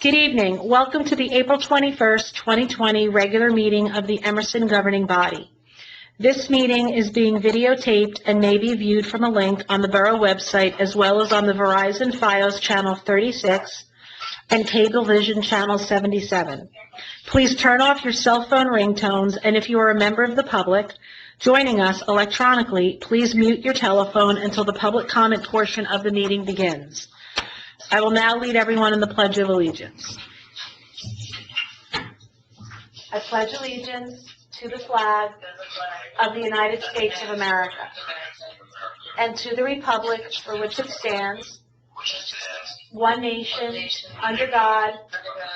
Good evening. Welcome to the April 21st, 2020 regular meeting of the Emerson governing body. This meeting is being videotaped and may be viewed from a link on the Borough website as well as on the Verizon Fios Channel 36 and Cablevision Channel 77. Please turn off your cell phone ringtones, and if you are a member of the public joining us electronically, please mute your telephone until the public comment portion of the meeting begins. I will now lead everyone in the Pledge of Allegiance. I pledge allegiance to the flag of the United States of America and to the republic for which it stands, one nation, under God,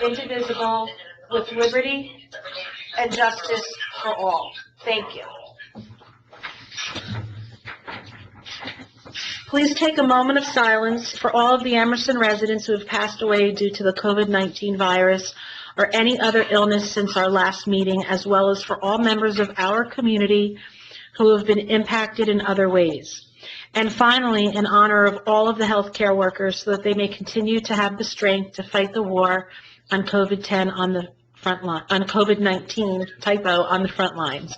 indivisible, with liberty and justice for all. Thank you. Please take a moment of silence for all of the Emerson residents who have passed away due to the COVID-19 virus or any other illness since our last meeting, as well as for all members of our community who have been impacted in other ways. And finally, in honor of all of the healthcare workers so that they may continue to have the strength to fight the war on COVID-10 on the front line, on COVID-19, typo, on the front lines.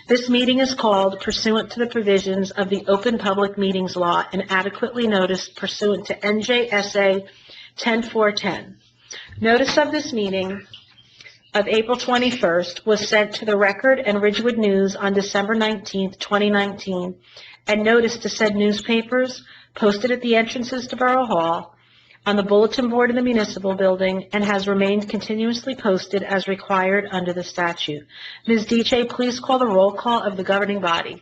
This meeting is called pursuant to the provisions of the Open Public Meetings Law and adequately noticed pursuant to NJSA 10410. Notice of this meeting of April 21st was sent to the Record and Ridgewood News on December 19th, 2019, and notice to said newspapers posted at the entrances to Borough Hall, on the bulletin board in the municipal building, and has remained continuously posted as required under the statute. Ms. Dice, please call the roll call of the governing body.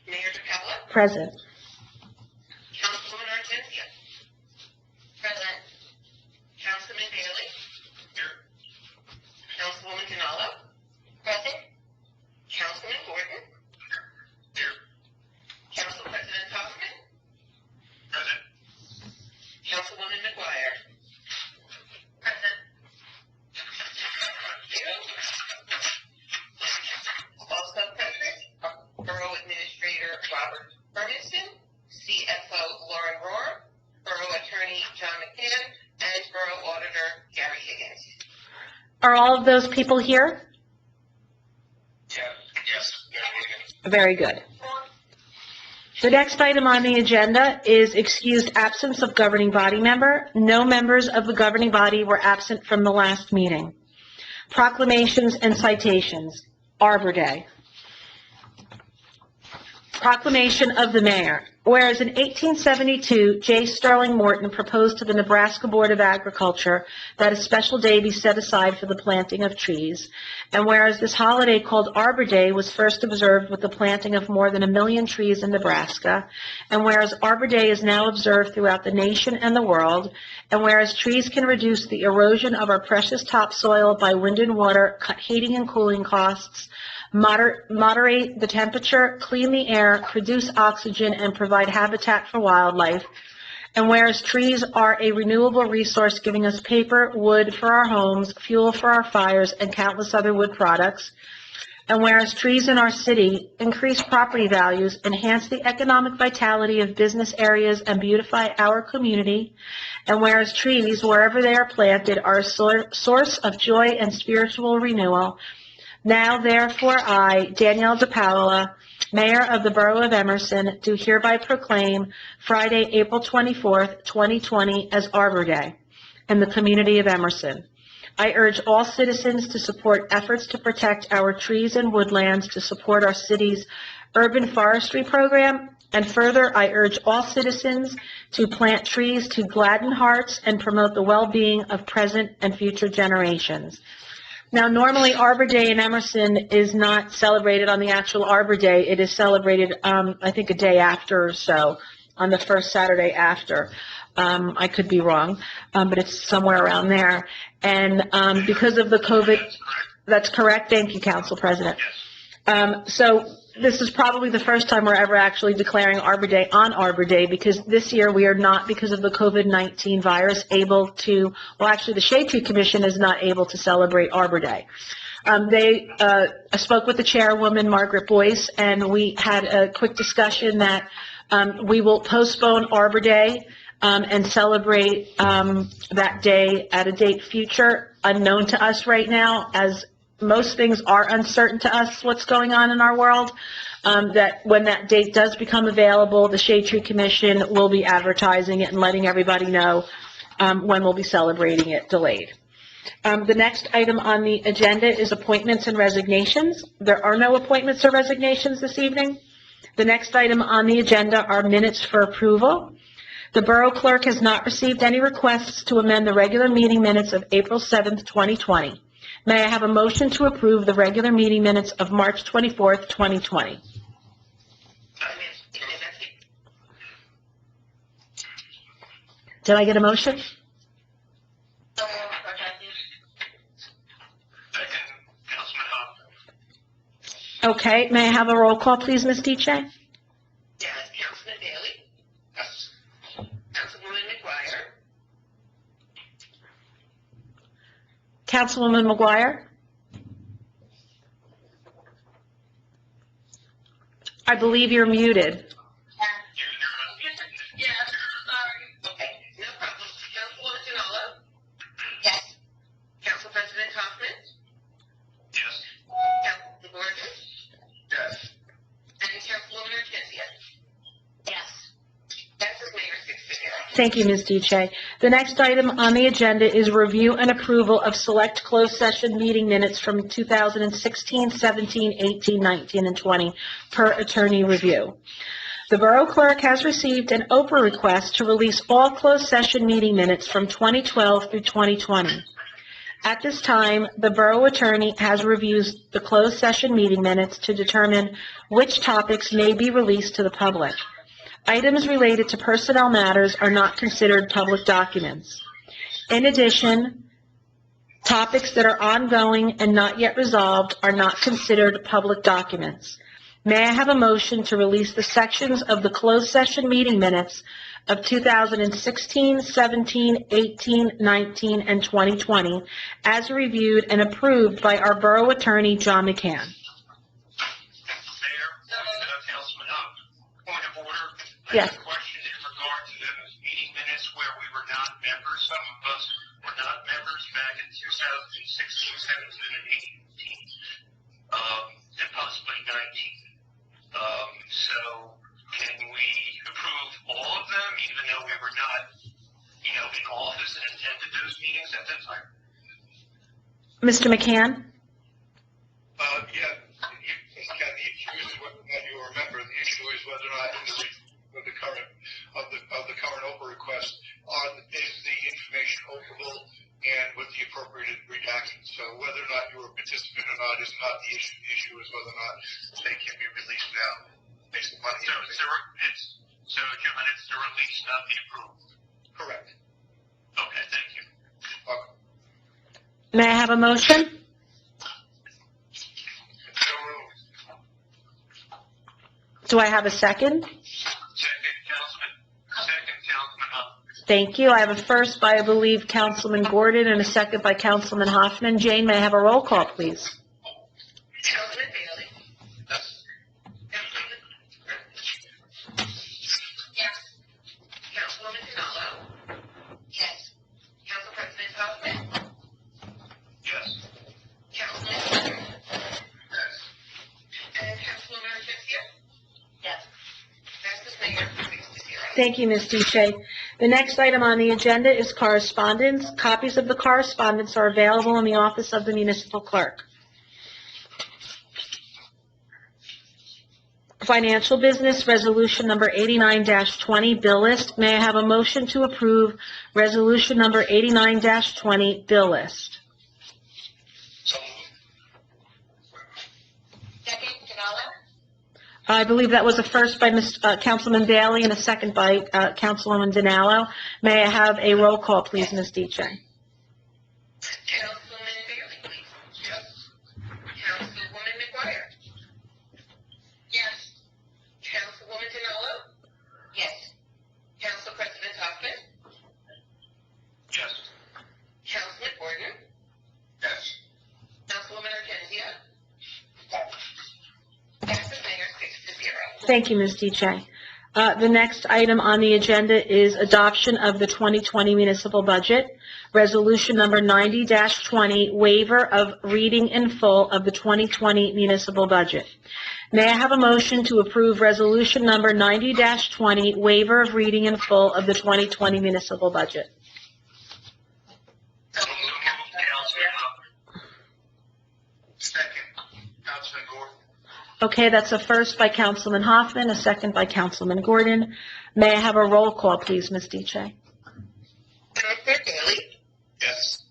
Mayor DeCalla? Present. Councilwoman Argentia? Present. Councilman Bailey? Here. Councilwoman Canalo? Present. Councilman Gordon? Here. Council President Hoffman? Present. Councilwoman McGuire? Present. Also present, Borough Administrator Robert Ferguson, CFO Lauren Rohr, Borough Attorney John McCann, and Borough Auditor Gary Higgins. Are all of those people here? Yes. Very good. The next item on the agenda is excused absence of governing body member. No members of the governing body were absent from the last meeting. Proclamations and citations. Arbor Day. Proclamation of the Mayor. Whereas in 1872, J. Sterling Morton proposed to the Nebraska Board of Agriculture that a special day be set aside for the planting of trees, and whereas this holiday called Arbor Day was first observed with the planting of more than 1 million trees in Nebraska, and whereas Arbor Day is now observed throughout the nation and the world, and whereas trees can reduce the erosion of our precious topsoil by wind and water, cut heating and cooling costs, moderate the temperature, clean the air, produce oxygen, and provide habitat for wildlife. And whereas trees are a renewable resource giving us paper, wood for our homes, fuel for our fires, and countless other wood products, and whereas trees in our city increase property values, enhance the economic vitality of business areas, and beautify our community, and whereas trees, wherever they are planted, are a source of joy and spiritual renewal, now, therefore, I, Danielle DePaola, Mayor of the Borough of Emerson, do hereby proclaim Friday, April 24th, 2020 as Arbor Day in the community of Emerson. I urge all citizens to support efforts to protect our trees and woodlands to support our city's urban forestry program, and further, I urge all citizens to plant trees to gladden hearts and promote the well-being of present and future generations. Now, normally Arbor Day in Emerson is not celebrated on the actual Arbor Day. It is celebrated, I think, a day after or so, on the first Saturday after. I could be wrong, but it's somewhere around there. And because of the COVID, that's correct. Thank you, Council President. So this is probably the first time we're ever actually declaring Arbor Day on Arbor Day, because this year we are not, because of the COVID-19 virus, able to, well, actually the Shade Tree Commission is not able to celebrate Arbor Day. I spoke with the chairwoman, Margaret Boyce, and we had a quick discussion that we will postpone Arbor Day and celebrate that day at a date future unknown to us right now, as most things are uncertain to us, what's going on in our world. That when that date does become available, the Shade Tree Commission will be advertising it and letting everybody know when we'll be celebrating it delayed. The next item on the agenda is appointments and resignations. There are no appointments or resignations this evening. The next item on the agenda are minutes for approval. The Borough Clerk has not received any requests to amend the regular meeting minutes of April 7th, 2020. May I have a motion to approve the regular meeting minutes of March 24th, 2020? Did I get a motion? Okay, may I have a roll call, please, Ms. Diche? Yes, Councilman Bailey. Yes. Councilwoman McGuire. Councilwoman McGuire? I believe you're muted. Yes, sorry. Okay, no problem. Councilwoman Janela. Yes. Council President Hoffman. Yes. Councilman Gordon. Yes. And Councilwoman Ortenzia. Yes. Passes Mayor 6-0. Thank you, Ms. Diche. The next item on the agenda is review and approval of select closed session meeting minutes from 2016, 17, 18, 19, and 20 per attorney review. The Borough Clerk has received an Oprah request to release all closed session meeting minutes from 2012 through 2020. At this time, the Borough Attorney has reviewed the closed session meeting minutes to determine which topics may be released to the public. Items related to personnel matters are not considered public documents. In addition, topics that are ongoing and not yet resolved are not considered public documents. May I have a motion to release the sections of the closed session meeting minutes of 2016, 17, 18, 19, and 2020 as reviewed and approved by our Borough Attorney, John McCann? Mayor, Councilman, point of order. Yes. I have a question in regard to those meeting minutes where we were not members. Some of us were not members back in 2016, 17, and 18, and possibly 19. So can we approve all of them, even though we were not, in office and attended those meetings at that time? Mr. McCann? Yeah, the issue is whether or not you remember. The issue is whether or not with the current Oprah request is the information operable and with the appropriate redactions. So whether or not you were a participant or not is not the issue. The issue is whether or not they can be released now based upon the information. So, John, it's the release, not the approval. Correct. Okay, thank you. Welcome. May I have a motion? So moved. Do I have a second? Second, Councilman Huff. Thank you. I have a first by, I believe, Councilman Gordon and a second by Councilman Hoffman. Jane, may I have a roll call, please? Councilman Bailey. Yes. Councilwoman Janela. Yes. Council President Hoffman. Yes. Councilman Gordon. Yes. And Councilwoman Ortenzia. Yes. Passes Mayor 6-0. Thank you, Ms. Diche. The next item on the agenda is correspondence. Copies of the correspondence are available in the office of the municipal clerk. Financial business, resolution number 89-20, bill list. May I have a motion to approve resolution number 89-20, bill list? So moved. Second, Janela. I believe that was a first by Councilman Bailey and a second by Councilwoman Dinallo. May I have a roll call, please, Ms. Diche? Councilman Bailey, please. Yes. Councilwoman McGuire. Yes. Councilwoman Janela. Yes. Council President Hoffman. Yes. Councilman Gordon. Yes. Councilwoman Ortenzia. Passes Mayor 6-0. Thank you, Ms. Diche. The next item on the agenda is adoption of the 2020 municipal budget. Resolution number 90-20, waiver of reading in full of the 2020 municipal budget. May I have a motion to approve resolution number 90-20, waiver of reading in full of the 2020 municipal budget? So moved, Councilman Hubbard. Second, Councilman Gordon. Okay, that's a first by Councilman Hoffman, a second by Councilman Gordon. May I have a roll call, please, Ms. Diche? Councilor Bailey? Yes.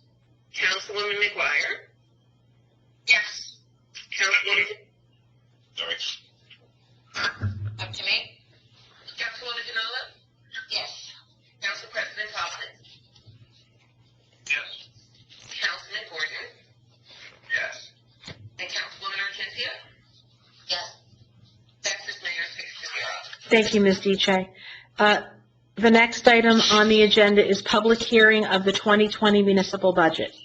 Councilwoman McGuire? Yes. Councilwoman, Sorry. up to me? Councilwoman Demola? Yes. Council President Hoffman? Yes. Councilman Gordon? Yes. And Councilwoman Ortenzio? Yes. Passes, Mayor, 6-0. Thank you, Ms. Diche. The next item on the agenda is public hearing of the 2020 municipal budget.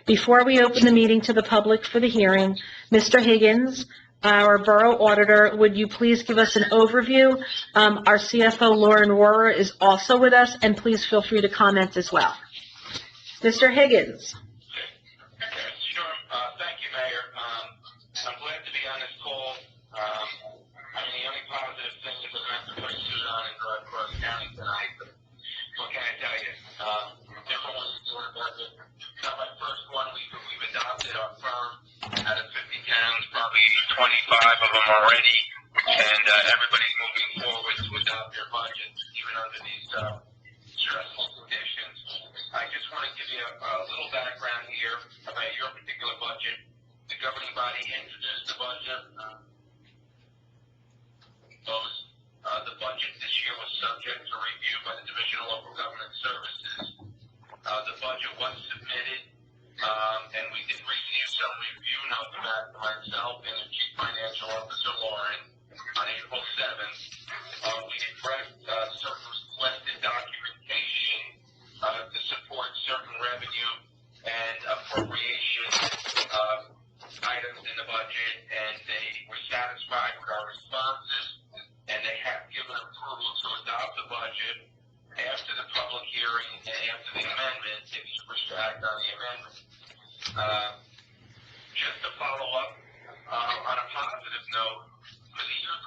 Before we open the meeting to the public for the hearing, Mr. Higgins, our Borough Auditor, would you please give us an overview? Our CFO, Lauren Rohrer, is also with us, and please feel free to comment as well. Mr. Higgins. Yes, sure. Thank you, Mayor. I'm glad to be on this call. I mean, the only positive thing is that I have to put a suit on and drive across county tonight. But what can I tell you? Different ones doing a budget. Not my first one. We've adopted our firm out of 50 towns, probably 25 of them already, and everybody's moving forward to adopt their budget, even under these stressful conditions. I just want to give you a little background here about your particular budget. The governing body introduced the budget. The budget this year was subject to review by the Division of Local Government Services. The budget was submitted, and we did receive some review notes back to myself and the Chief Financial Officer, Lauren, on April 7th. We addressed certain requested documentation to support certain revenue and appropriation items in the budget, and they were satisfied with our responses, and they have given approval to adopt the budget after the public hearing and after the amendment, if you push back on the amendment. Just to follow up, on a positive note, for the year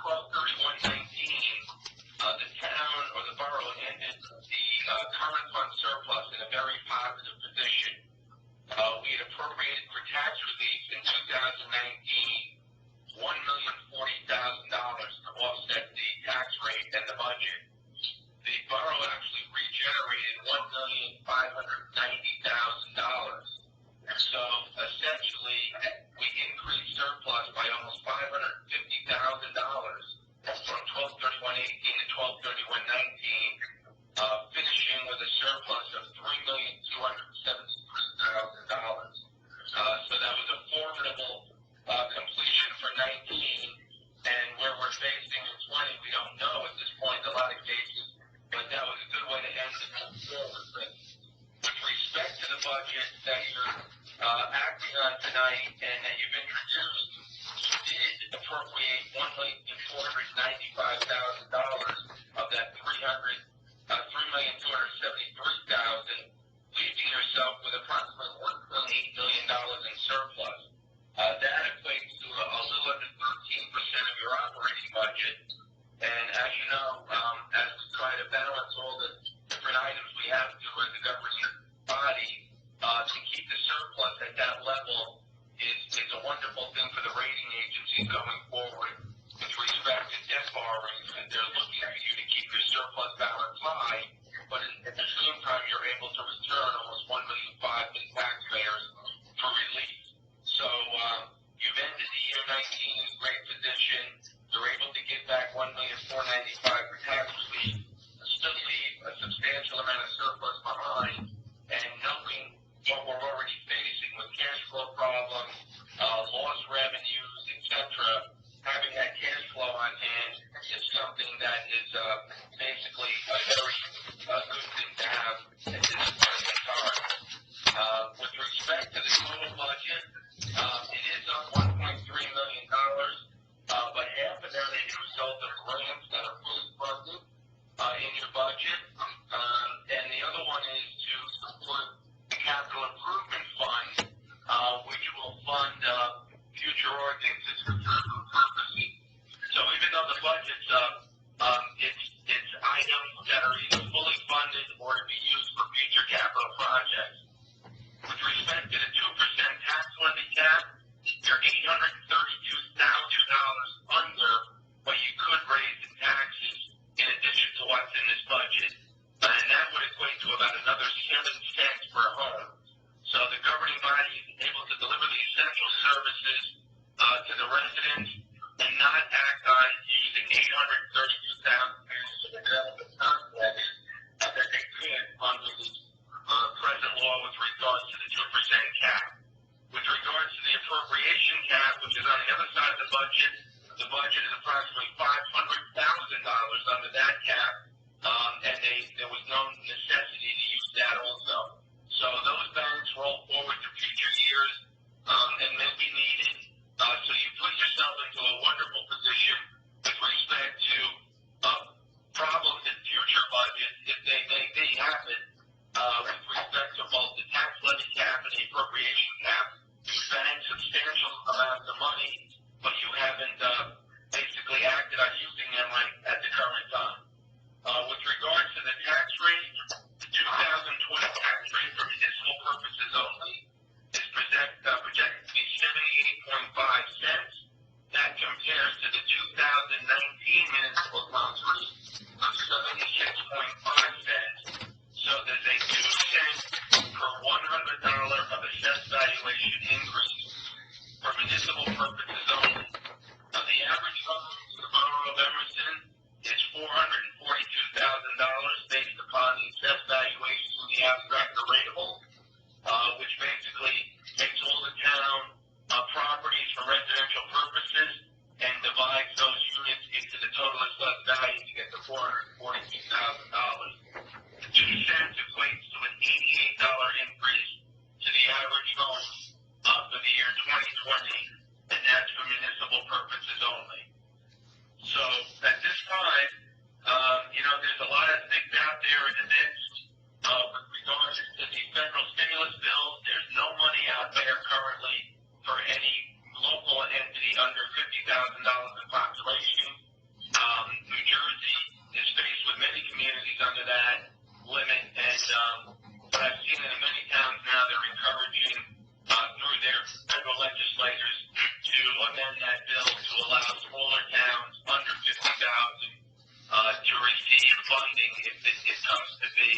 12/31/19, the town or the borough ended the current fund surplus in a very positive position. We had appropriated for tax relief in 2019 $1,040,000 to offset the tax rate and the budget. The borough actually regenerated $1,590,000. So essentially, we increased surplus by almost $550,000 from 12/31/18 to 12/31/19, finishing with a surplus of $3,273,000. So that was a formidable completion for 19, and where we're facing in 20, we don't know at this point, a lot of cases, but that was a good way to end it moving forward. But with respect to the budget that you're acting on tonight and that you've introduced, you did appropriate $1,495,000 of that $3,273,000, leaving yourself with approximately $1.8 million in surplus. That equates to a little under 13% of your operating budget. And as you know, as we try to balance all the different items we have to as a governing body, to keep the surplus at that level is a wonderful thing for the rating agencies going forward with respect to debt borrowings, and they're looking for you to keep your surplus balance high, but at the same time you're able to return almost $1.5 million to taxpayers for relief. So you've ended the year 19 in great position. You're able to give back $1,495,000 for tax relief, still leave a substantial amount of surplus behind, and knowing what we're already facing with cash flow problems, lost revenues, etc., having that cash flow on hand is something that is basically a very good thing to have at this point in time. With respect to the total budget, it is up $1.3 million, but half of that is a result of grants that are fully budget's up, it's items that are either fully funded or to be used for future capital projects. With respect to the 2% tax levy cap, you're $832,000 under what you could raise in taxes in addition to what's in this budget. And that would equate to about another 7 cents per home. So the governing body is able to deliver the essential services to the residents and not act on using $832,000 to develop a tax levy that they could under the present law with regards to the 2% cap. With regards to the appropriation cap, which is on the other side of the budget is approximately $500,000 under that cap, and there was no necessity to use that also. So those balance roll forward to future years and may be needed. So you put yourself into a wonderful position with respect to problems in future budgets if they happen with respect to both the tax levy cap and the appropriation cap. You spent substantial amounts of money, but you haven't basically acted on using them at the current time. With regards to the tax rate, the 2020 tax rate for municipal purposes only is projected to be 78.5 cents. That compares to the 2019 municipal tax rate of 76.5 cents. So there's a 2 cent per $100 of assessed valuation increase for municipal purposes only. The average cost to the borough of Emerson is $442,000 based upon the assessed valuation of the abstract rateable, which basically takes all the town properties for residential purposes and divides those units into the total assessed value to get the $442,000. 2 cents equates to an $88 increase to the average home for the year 2020, and that's for municipal purposes only. So at this time, there's a lot of things out there in the midst with regards to the federal stimulus bills. There's no money out there currently for any local entity under $50,000 in population. New Jersey is faced with many communities under that limit, and but I've seen in many towns now they're encouraging through their federal legislators to amend that bill to allow smaller towns under 50,000 to receive funding if it comes to be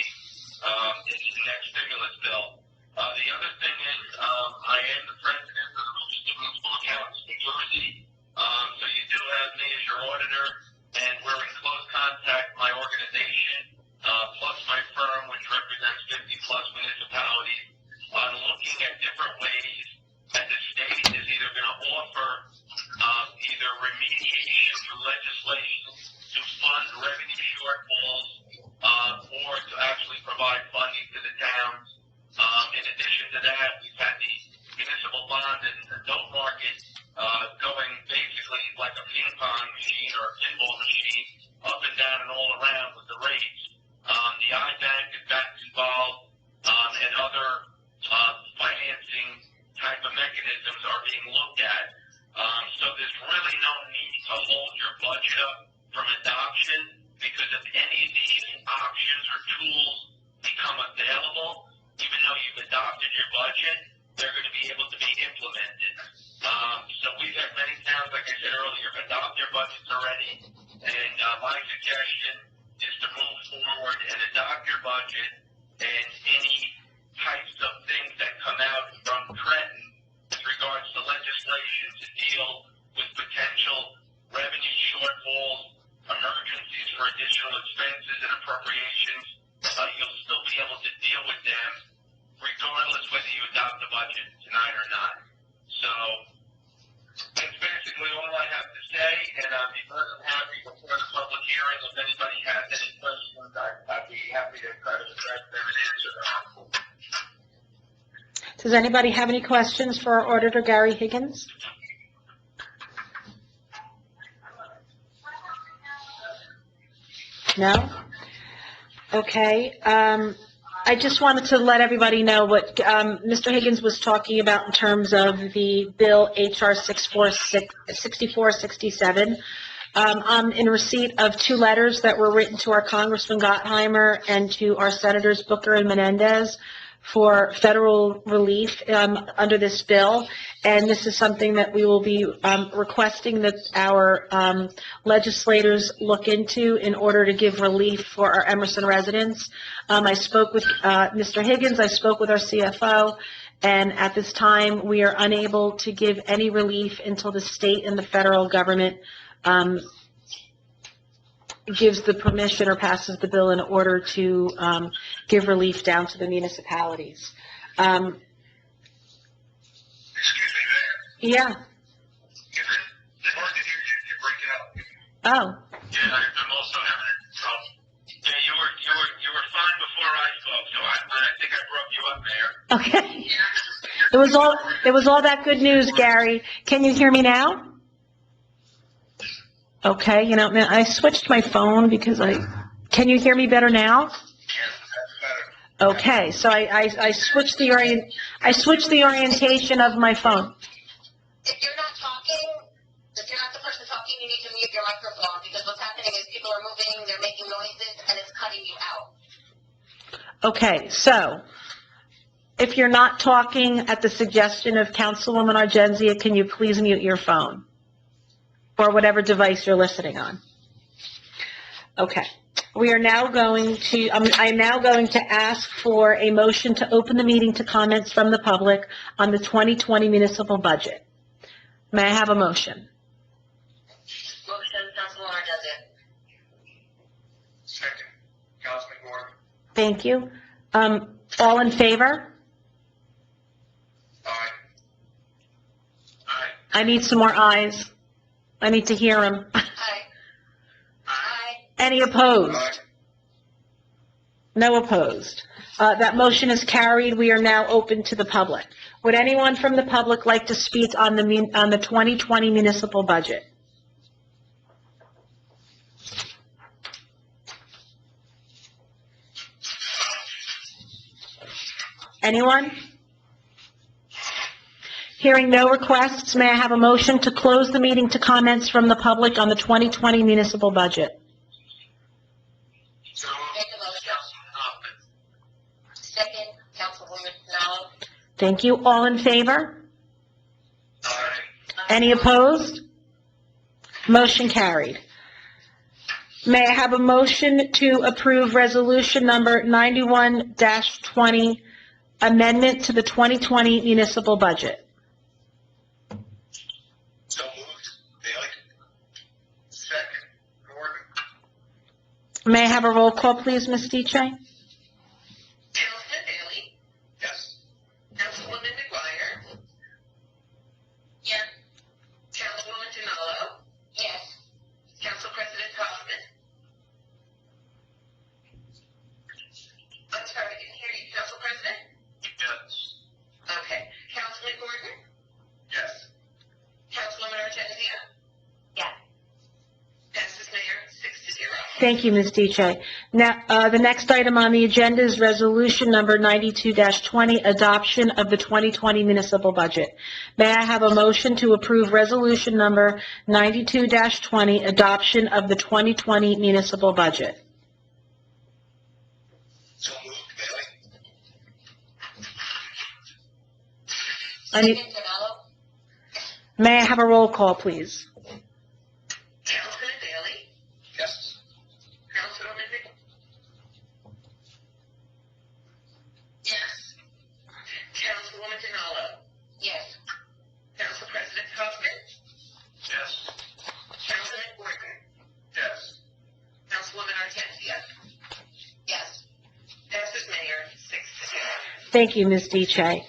in the next stimulus bill. The other thing is I am the president of the Municipal Accounts New Jersey, so you do have me as your auditor, and we're in close contact, my organization, plus my firm, which represents 50-plus municipalities, on looking at different ways that the state is either going to offer either remediation through legislation to fund revenue shortfalls or to actually provide funding to the towns. In addition to that, we've had the municipal bond and note market going basically like a ping pong machine or a pinball machine up and down and all around with the rates. The IBank is back involved and other financing type of mechanisms are being looked at. So there's really no need to hold your budget up from adoption, because if any of these options or tools become available, even though you've adopted your budget, they're going to be able to be implemented. So we've had many towns, like I said earlier, adopt their budgets already, and my suggestion is to move forward and adopt your budget, and any types of things that come out from Trenton with regards to legislation to deal with potential revenue shortfalls, emergencies for additional expenses and appropriations, you'll still be able to deal with them regardless whether you adopt the budget tonight or not. So that's basically all I have to say, and I'll be more than happy before the public hearing. If anybody has any questions, I'd be happy to try to address them and answer them. Does anybody have any questions for our auditor, Gary Higgins? No? Okay. I just wanted to let everybody know what Mr. Higgins was talking about in terms of the bill HR 6467. I'm in receipt of 2 letters that were written to our Congressman Gottheimer and to our Senators Booker and Menendez for federal relief under this bill, and this is something that we will be requesting that our legislators look into in order to give relief for our Emerson residents. I spoke with Mr. Higgins, I spoke with our CFO, and at this time, we are unable to give any relief until the state and the federal government gives the permission or passes the bill in order to give relief down to the municipalities. Excuse me, Mayor. Yeah. It's hard to hear you. You're breaking out. Oh, Yeah, I'm also having trouble. Yeah, you were fine before I spoke, so I think I broke you up there. okay. It was all that good news, Gary. Can you hear me now? Okay, you know, I switched my phone because can you hear me better now? Yes, that's better. Okay, so I switched the orientation of my phone. If you're not talking, if you're not the person talking, you need to mute your microphone, because what's happening is people are moving, they're making noises, and it's cutting you out. Okay, so if you're not talking at the suggestion of Councilwoman Argenzia, can you please mute your phone? Or whatever device you're listening on. Okay. We are now going to, I'm now going to ask for a motion to open the meeting to comments from the public on the 2020 municipal budget. May I have a motion? Motion, Councilwoman Argenzia. Second, Councilman Gordon. Thank you. All in favor? Aye. Aye. I need some more ayes. I need to hear them. Aye. Aye. Aye. Any opposed? Aye. No opposed. That motion is carried. We are now open to the public. Would anyone from the public like to speak on the 2020 municipal budget? Anyone? Hearing no requests, may I have a motion to close the meeting to comments from the public on the 2020 municipal budget? So, Make a motion. Second, Councilwoman Pinello. Thank you. All in favor? aye. Any opposed? Motion carried. May I have a motion to approve resolution number 91-20, amendment to the 2020 municipal budget? So moved. Bailey. Second, Gordon. May I have a roll call, please, Ms. Diche? Councilman Bailey, Yes. Councilwoman McGuire, Yes. Councilwoman Pinello, Yes. Council President Hoffman. I'm sorry, I didn't hear you, Council President? Yes. Okay. Councilman Gordon, Yes. Councilwoman Argenzia, Yes. passes Mayor 6-0. Thank you, Ms. Diche. Now, the next item on the agenda is resolution number 92-20, adoption of the 2020 municipal budget. May I have a motion to approve resolution number 92-20, adoption of the 2020 municipal budget? So moved. Bailey. I need- Second, Pinello. May I have a roll call, please? Councilman Bailey, Yes. Councilwoman Yes. Councilwoman Pinello, Yes. Council President Hoffman, Yes. Councilman Gordon, Yes. Councilwoman Argenzia, Yes. passes Mayor 6-0. Thank you, Ms. Diche.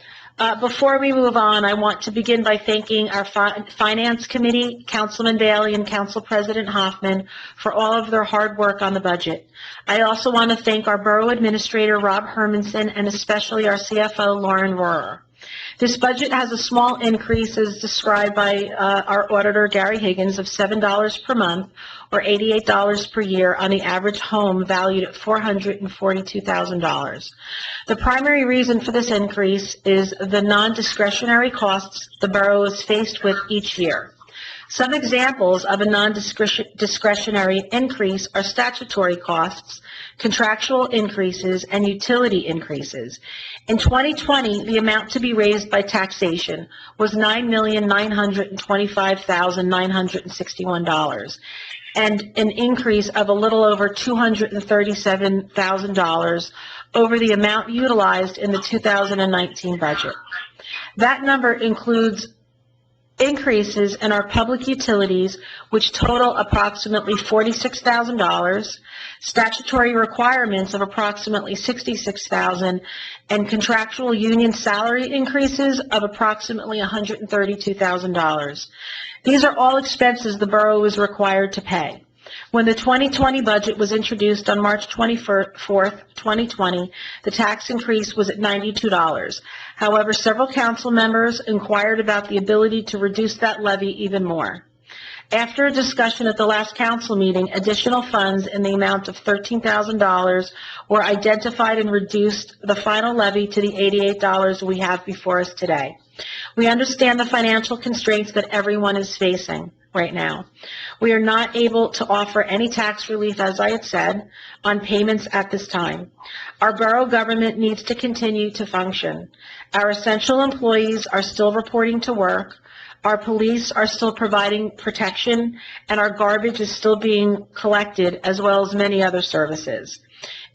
Before we move on, I want to begin by thanking our Finance Committee, Councilman Bailey and Council President Hoffman, for all of their hard work on the budget. I also want to thank our Borough Administrator, Rob Hermanson, and especially our CFO, Lauren Rohrer. This budget has a small increase, as described by our auditor, Gary Higgins, of $7 per month, or $88 per year on the average home valued at $442,000. The primary reason for this increase is the non-discretionary costs the borough is faced with each year, Some examples of a non-discretionary increase are statutory costs, contractual increases, and utility increases. In 2020, the amount to be raised by taxation was $9,925,961, and an increase of a little over $237,000 over the amount utilized in the 2019 budget. That number includes increases in our public utilities, which total approximately $46,000, statutory requirements of approximately $66,000, and contractual union salary increases of approximately $132,000. These are all expenses the borough is required to pay. When the 2020 budget was introduced on March 24th, 2020, the tax increase was at $92. However, several council members inquired about the ability to reduce that levy even more. After a discussion at the last council meeting, additional funds in the amount of $13,000 were identified and reduced the final levy to the $88 we have before us today. We understand the financial constraints that everyone is facing right now. We are not able to offer any tax relief, as I had said, on payments at this time. Our borough government needs to continue to function. Our essential employees are still reporting to work. Our police are still providing protection, and our garbage is still being collected, as well as many other services.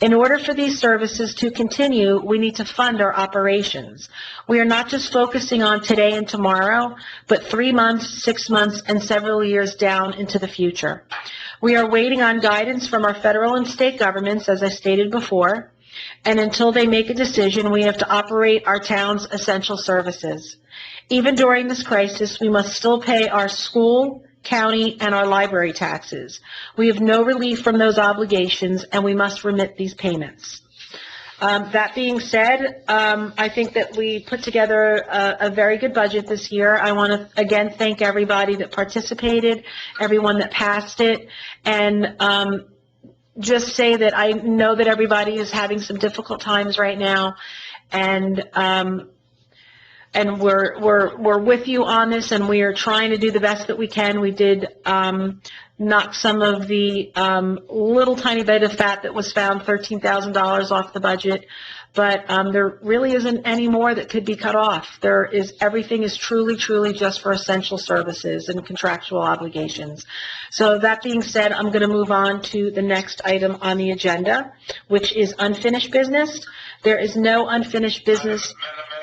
In order for these services to continue, we need to fund our operations. We are not just focusing on today and tomorrow, but 3 months, 6 months, and several years down into the future. We are waiting on guidance from our federal and state governments, as I stated before, and until they make a decision, we have to operate our town's essential services. Even during this crisis, we must still pay our school, county, and our library taxes. We have no relief from those obligations, and we must remit these payments. That being said, I think that we put together a very good budget this year. I want to, again, thank everybody that participated, everyone that passed it, and just say that I know that everybody is having some difficult times right now, and we're with you on this, and we are trying to do the best that we can. We did knock some of the little tiny bit of fat that was found, $13,000 off the budget, but there really isn't any more that could be cut off. Everything is truly just for essential services and contractual obligations. So that being said, I'm going to move on to the next item on the agenda, which is unfinished business. There is no unfinished business. Madam Mayor,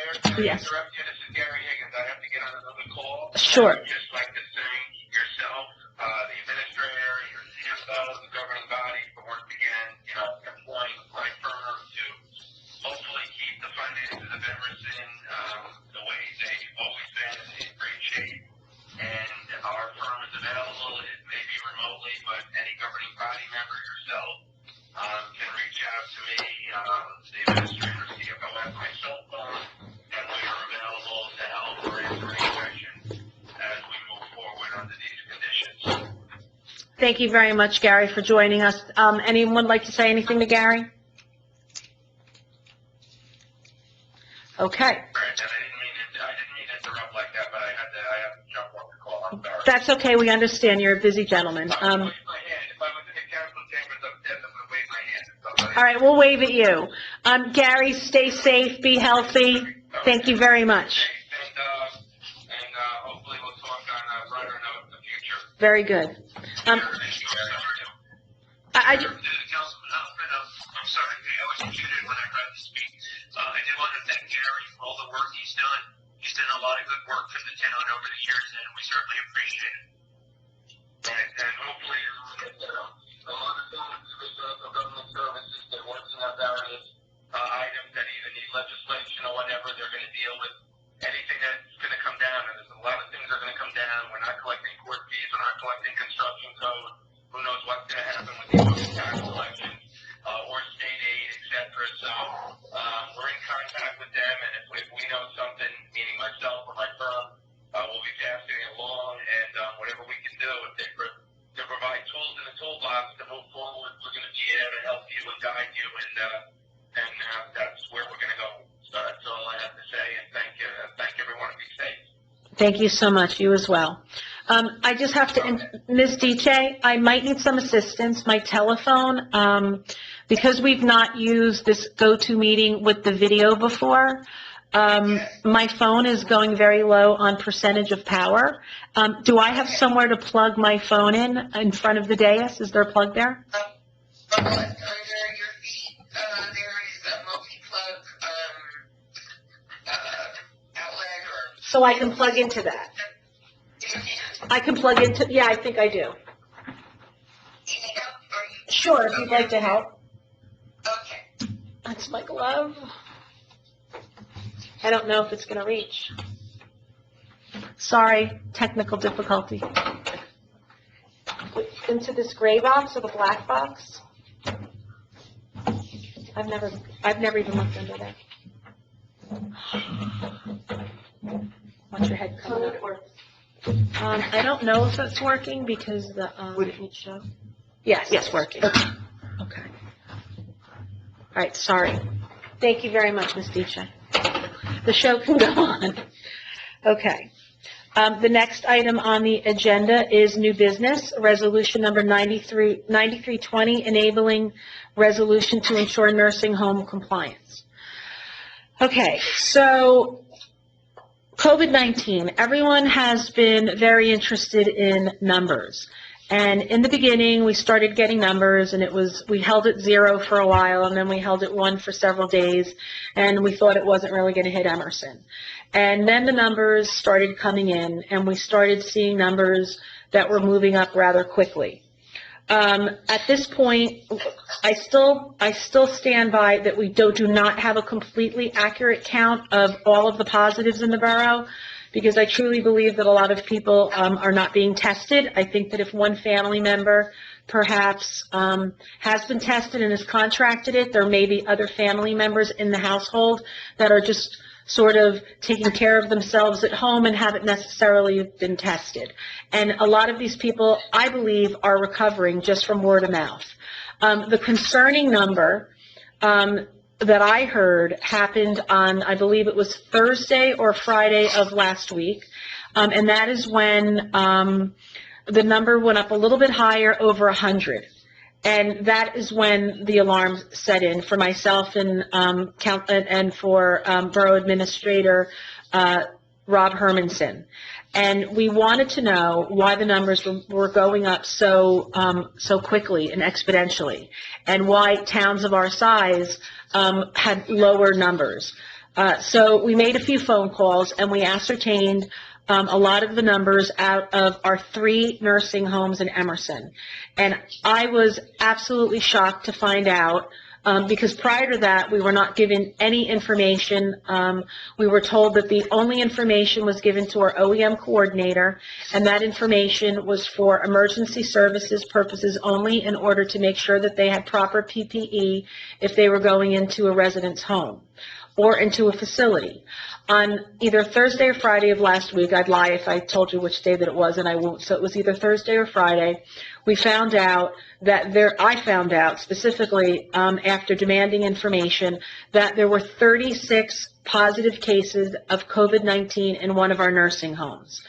Yes. interrupt you? This is Gary Higgins. I have to get on another call. Sure. I would just like to thank yourself, the administrator, your CFO, the governing body for once again, employing my firm to hopefully keep the finances of Emerson the way they've always been, in great shape. And our firm is available. It may be remotely, but any governing body member, yourself, can reach out to me, the administrator, CFO, has my cell phone, and we are available to help or answer any questions as we move forward under these conditions. Thank you very much, Gary, for joining us. Anyone like to say anything to Gary? Okay. And I didn't mean to interrupt like that, but I have to jump off the call. I'm sorry. That's okay. We understand you're a busy gentleman. If I was in the council chambers upstairs, I'm going to wave my hand at somebody. All right, we'll wave at you. Gary, stay safe, be healthy. Thank you very much. And hopefully we'll talk on a brighter note in the future. Very good. I Councilman Huffman, I'm sorry, I was muted when I tried to speak. I did want to thank Gary for all the work he's done. He's done a lot of good work for the town over the years, and we certainly appreciate it. Right, and hopefully, a lot of government services, they're working on various items that either need legislation or whatever. They're going to deal with anything that's going to come down, and there's a lot of things that are going to come down. We're not collecting court fees, we're not collecting construction code. Who knows what's going to happen with the tax collections or state aid, etc. So we're in contact with them, and if we know something, meaning myself or my firm, we'll be passing it along, and whatever we can do, if they provide tools in the toolbox to move forward, we're going to be there to help you and guide you, and that's where we're going to go. So that's all I have to say, and thank everyone, and be safe. Thank you so much. You as well. I just have to, Ms. DJ, I might need some assistance. My telephone, because we've not used this GoToMeeting with the video before, my phone is going very low on percentage of power. Do I have somewhere to plug my phone in front of the dais? Is there a plug there? Under your feet, there is a multi-plug, outlet or... So I can plug into that? I can plug into, yeah, I think I do. Sure, if you'd like to help. Okay. That's my glove. I don't know if it's going to reach. Sorry, technical difficulty. Into this gray box or the black box? I've never even looked into that. Watch your head coming up. I don't know if it's working because the, it show. Yes, working. Okay. All right, sorry. Thank you very much, Ms. Deacha. The show can go on. Okay. The next item on the agenda is new business, resolution number 9320, enabling resolution to ensure nursing home compliance. Okay, so COVID-19, everyone has been very interested in numbers. And in the beginning, we started getting numbers, and we held it 0 for a while, and then we held it 1 for several days, and we thought it wasn't really going to hit Emerson. And then the numbers started coming in, and we started seeing numbers that were moving up rather quickly. At this point, I still stand by that we do not have a completely accurate count of all of the positives in the borough, because I truly believe that a lot of people are not being tested. I think that if one family member perhaps has been tested and has contracted it, there may be other family members in the household that are just sort of taking care of themselves at home and haven't necessarily been tested. And a lot of these people, I believe, are recovering just from word of mouth. The concerning number that I heard happened on, I believe it was Thursday or Friday of last week, and that is when the number went up a little bit higher, over 100. And that is when the alarm set in for myself and for Borough Administrator Rob Hermanson. And we wanted to know why the numbers were going up so quickly and exponentially, and why towns of our size had lower numbers. So we made a few phone calls, and we ascertained a lot of the numbers out of our 3 nursing homes in Emerson. And I was absolutely shocked to find out, because prior to that, we were not given any information. We were told that the only information was given to our OEM coordinator, and that information was for emergency services purposes only, in order to make sure that they had proper PPE if they were going into a resident's home or into a facility. On either Thursday or Friday of last week, I'd lie if I told you which day that it was, and I won't, so it was either Thursday or Friday, we found out that I found out specifically, after demanding information, that there were 36 positive cases of COVID-19 in one of our nursing homes.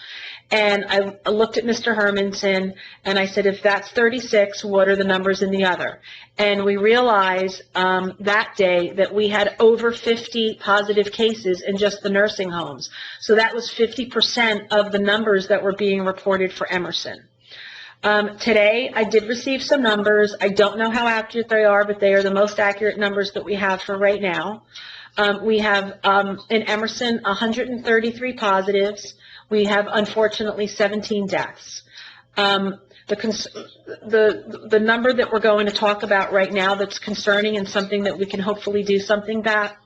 And I looked at Mr. Hermanson, and I said, if that's 36, what are the numbers in the other? And we realized that day that we had over 50 positive cases in just the nursing homes. So that was 50% of the numbers that were being reported for Emerson. Today, I did receive some numbers. I don't know how accurate they are, but they are the most accurate numbers that we have for right now. We have, in Emerson, 133 positives. We have, unfortunately, 17 deaths. The number that we're going to talk about right now that's concerning and something that we can hopefully do something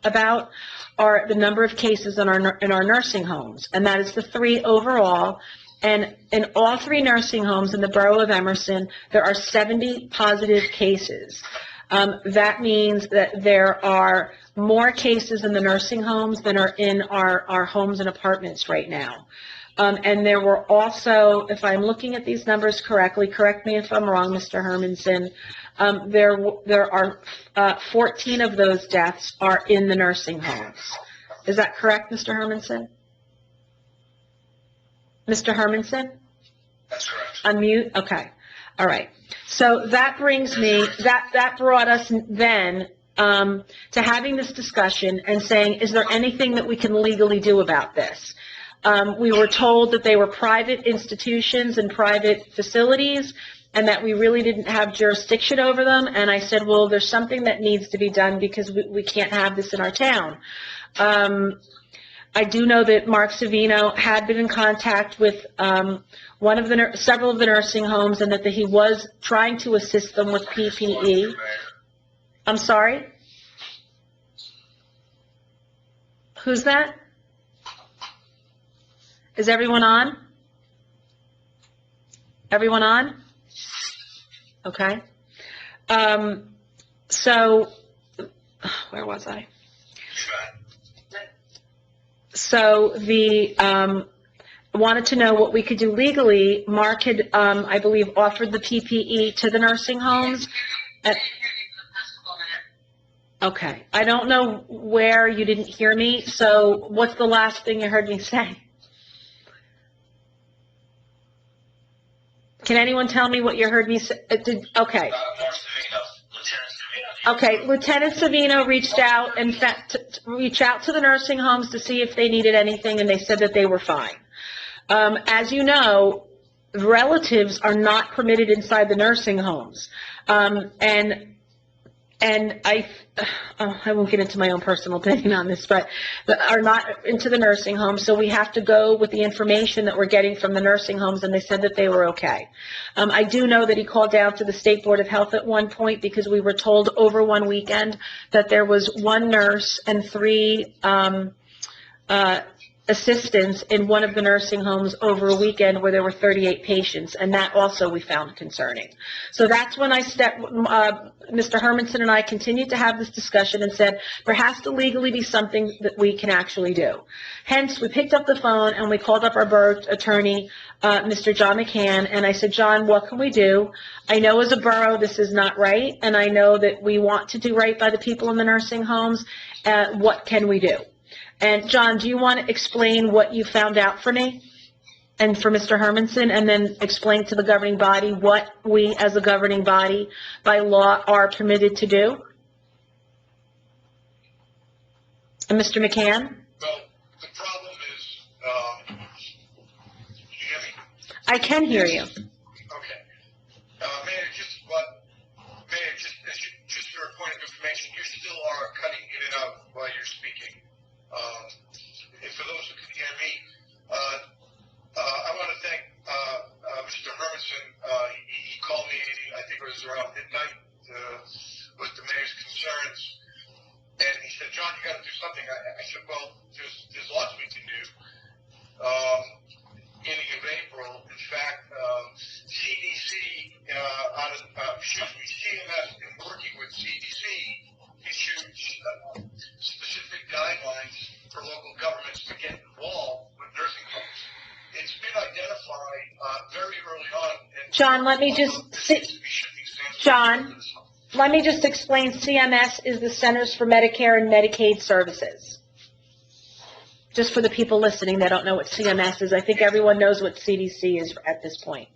about are the number of cases in our nursing homes, and that is the 3 overall. And in all 3 nursing homes in the borough of Emerson, there are 70 positive cases. That means that there are more cases in the nursing homes than are in our homes and apartments right now. And there were also, if I'm looking at these numbers correctly, correct me if I'm wrong, Mr. Hermanson, there are 14 of those deaths are in the nursing homes. Is that correct, Mr. Hermanson? Mr. Hermanson? That's correct. Unmute? Okay. All right. So that brings me, that brought us then to having this discussion and saying, is there anything that we can legally do about this? We were told that they were private institutions and private facilities, and that we really didn't have jurisdiction over them. And I said, well, there's something that needs to be done because we can't have this in our town. I do know that Mark Savino had been in contact with several of the nursing homes, and that he was trying to assist them with PPE. I'm sorry? Who's that? Is everyone on? Everyone on? Okay. So, where was I? So wanted to know what we could do legally. Mark had, I believe, offered the PPE to the nursing homes. Okay. I don't know where you didn't hear me, so what's the last thing you heard me say? Can anyone tell me what you heard me say? Okay. Okay, Lieutenant Savino reached out and reached out to the nursing homes to see if they needed anything, and they said that they were fine. As you know, relatives are not permitted inside the nursing homes. And I won't get into my own personal opinion on this, but are not into the nursing home, so we have to go with the information that we're getting from the nursing homes, and they said that they were okay. I do know that he called down to the State Board of Health at one point because we were told over one weekend that there was one nurse and 3 assistants in one of the nursing homes over a weekend where there were 38 patients, and that also we found concerning. So that's when Mr. Hermanson and I continued to have this discussion and said, there has to legally be something that we can actually do. Hence, we picked up the phone and we called up our borough attorney, Mr. John McCann, and I said, John, what can we do? I know as a borough this is not right, and I know that we want to do right by the people in the nursing homes. What can we do? And John, do you want to explain what you found out for me and for Mr. Hermanson, and then explain to the governing body what we as a governing body by law are permitted to do? And Mr. McCann? Well, the problem is, can you hear me? I can hear you. Okay. Mayor, just for a point of information, you still are cutting in and out while you're speaking. And for those who can hear me, I want to thank Mr. Hermanson. He called me, I think it was around midnight, with the mayor's concerns. And he said, John, you got to do something. I said, well, there's lots we can do. Beginning of April, in fact, CDC, CMS, in working with CDC, issued specific guidelines for local governments to get involved with nursing homes. It's been identified very early on. John, let me just explain. CMS is the Centers for Medicare and Medicaid Services. Just for the people listening that don't know what CMS is, I think everyone knows what CDC is at this point.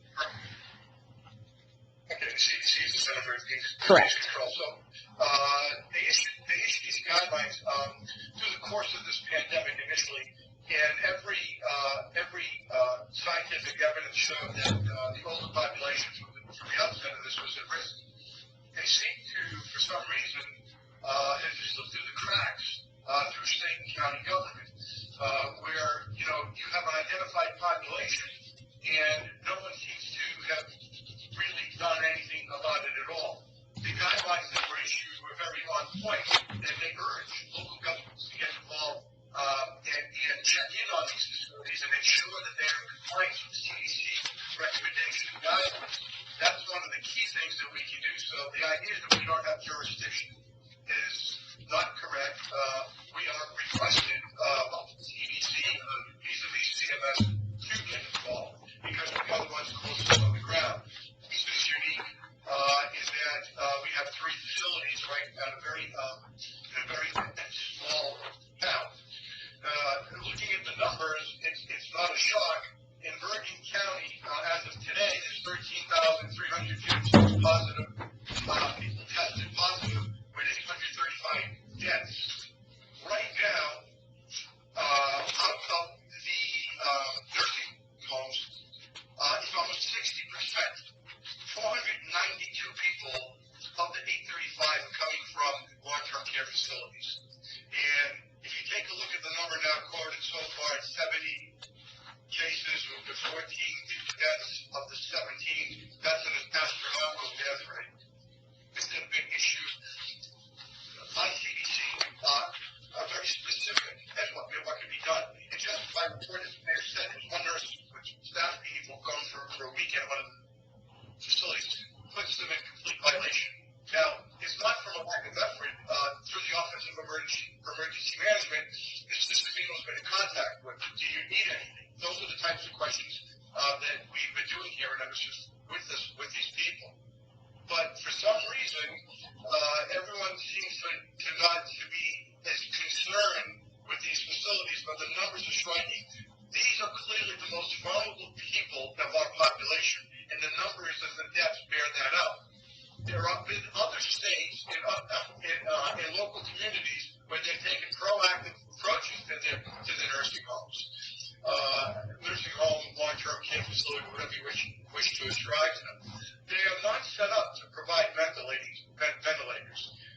Okay, CDC is the Center for Disease Control. So they issued these guidelines through the course of this pandemic initially, and every scientific evidence showed that the older population from the outset of this was at risk. They seem to, for some reason, have slipped through the cracks through state and county government, where you have an identified population, and no one seems to have really done anything about it at all. The guidelines that were issued were very on point, and they urge local governments to get involved and check in on these facilities and ensure that they're in compliance with CDC recommendation and guidelines. That's one of the key things that we can do. So the idea that we don't have jurisdiction is not correct. We are requested CDC vis-a-vis CMS to get involved because we're the other ones closest on the ground. This is unique in that we have 3 facilities right at a very small town. Looking at the numbers, it's not a shock. In Bergen County, as of today, states, in local communities, where they've taken proactive approaches to the nursing homes. Nursing home, long-term care facility, whatever you wish to ascribe to them. They are not set up to provide ventilators.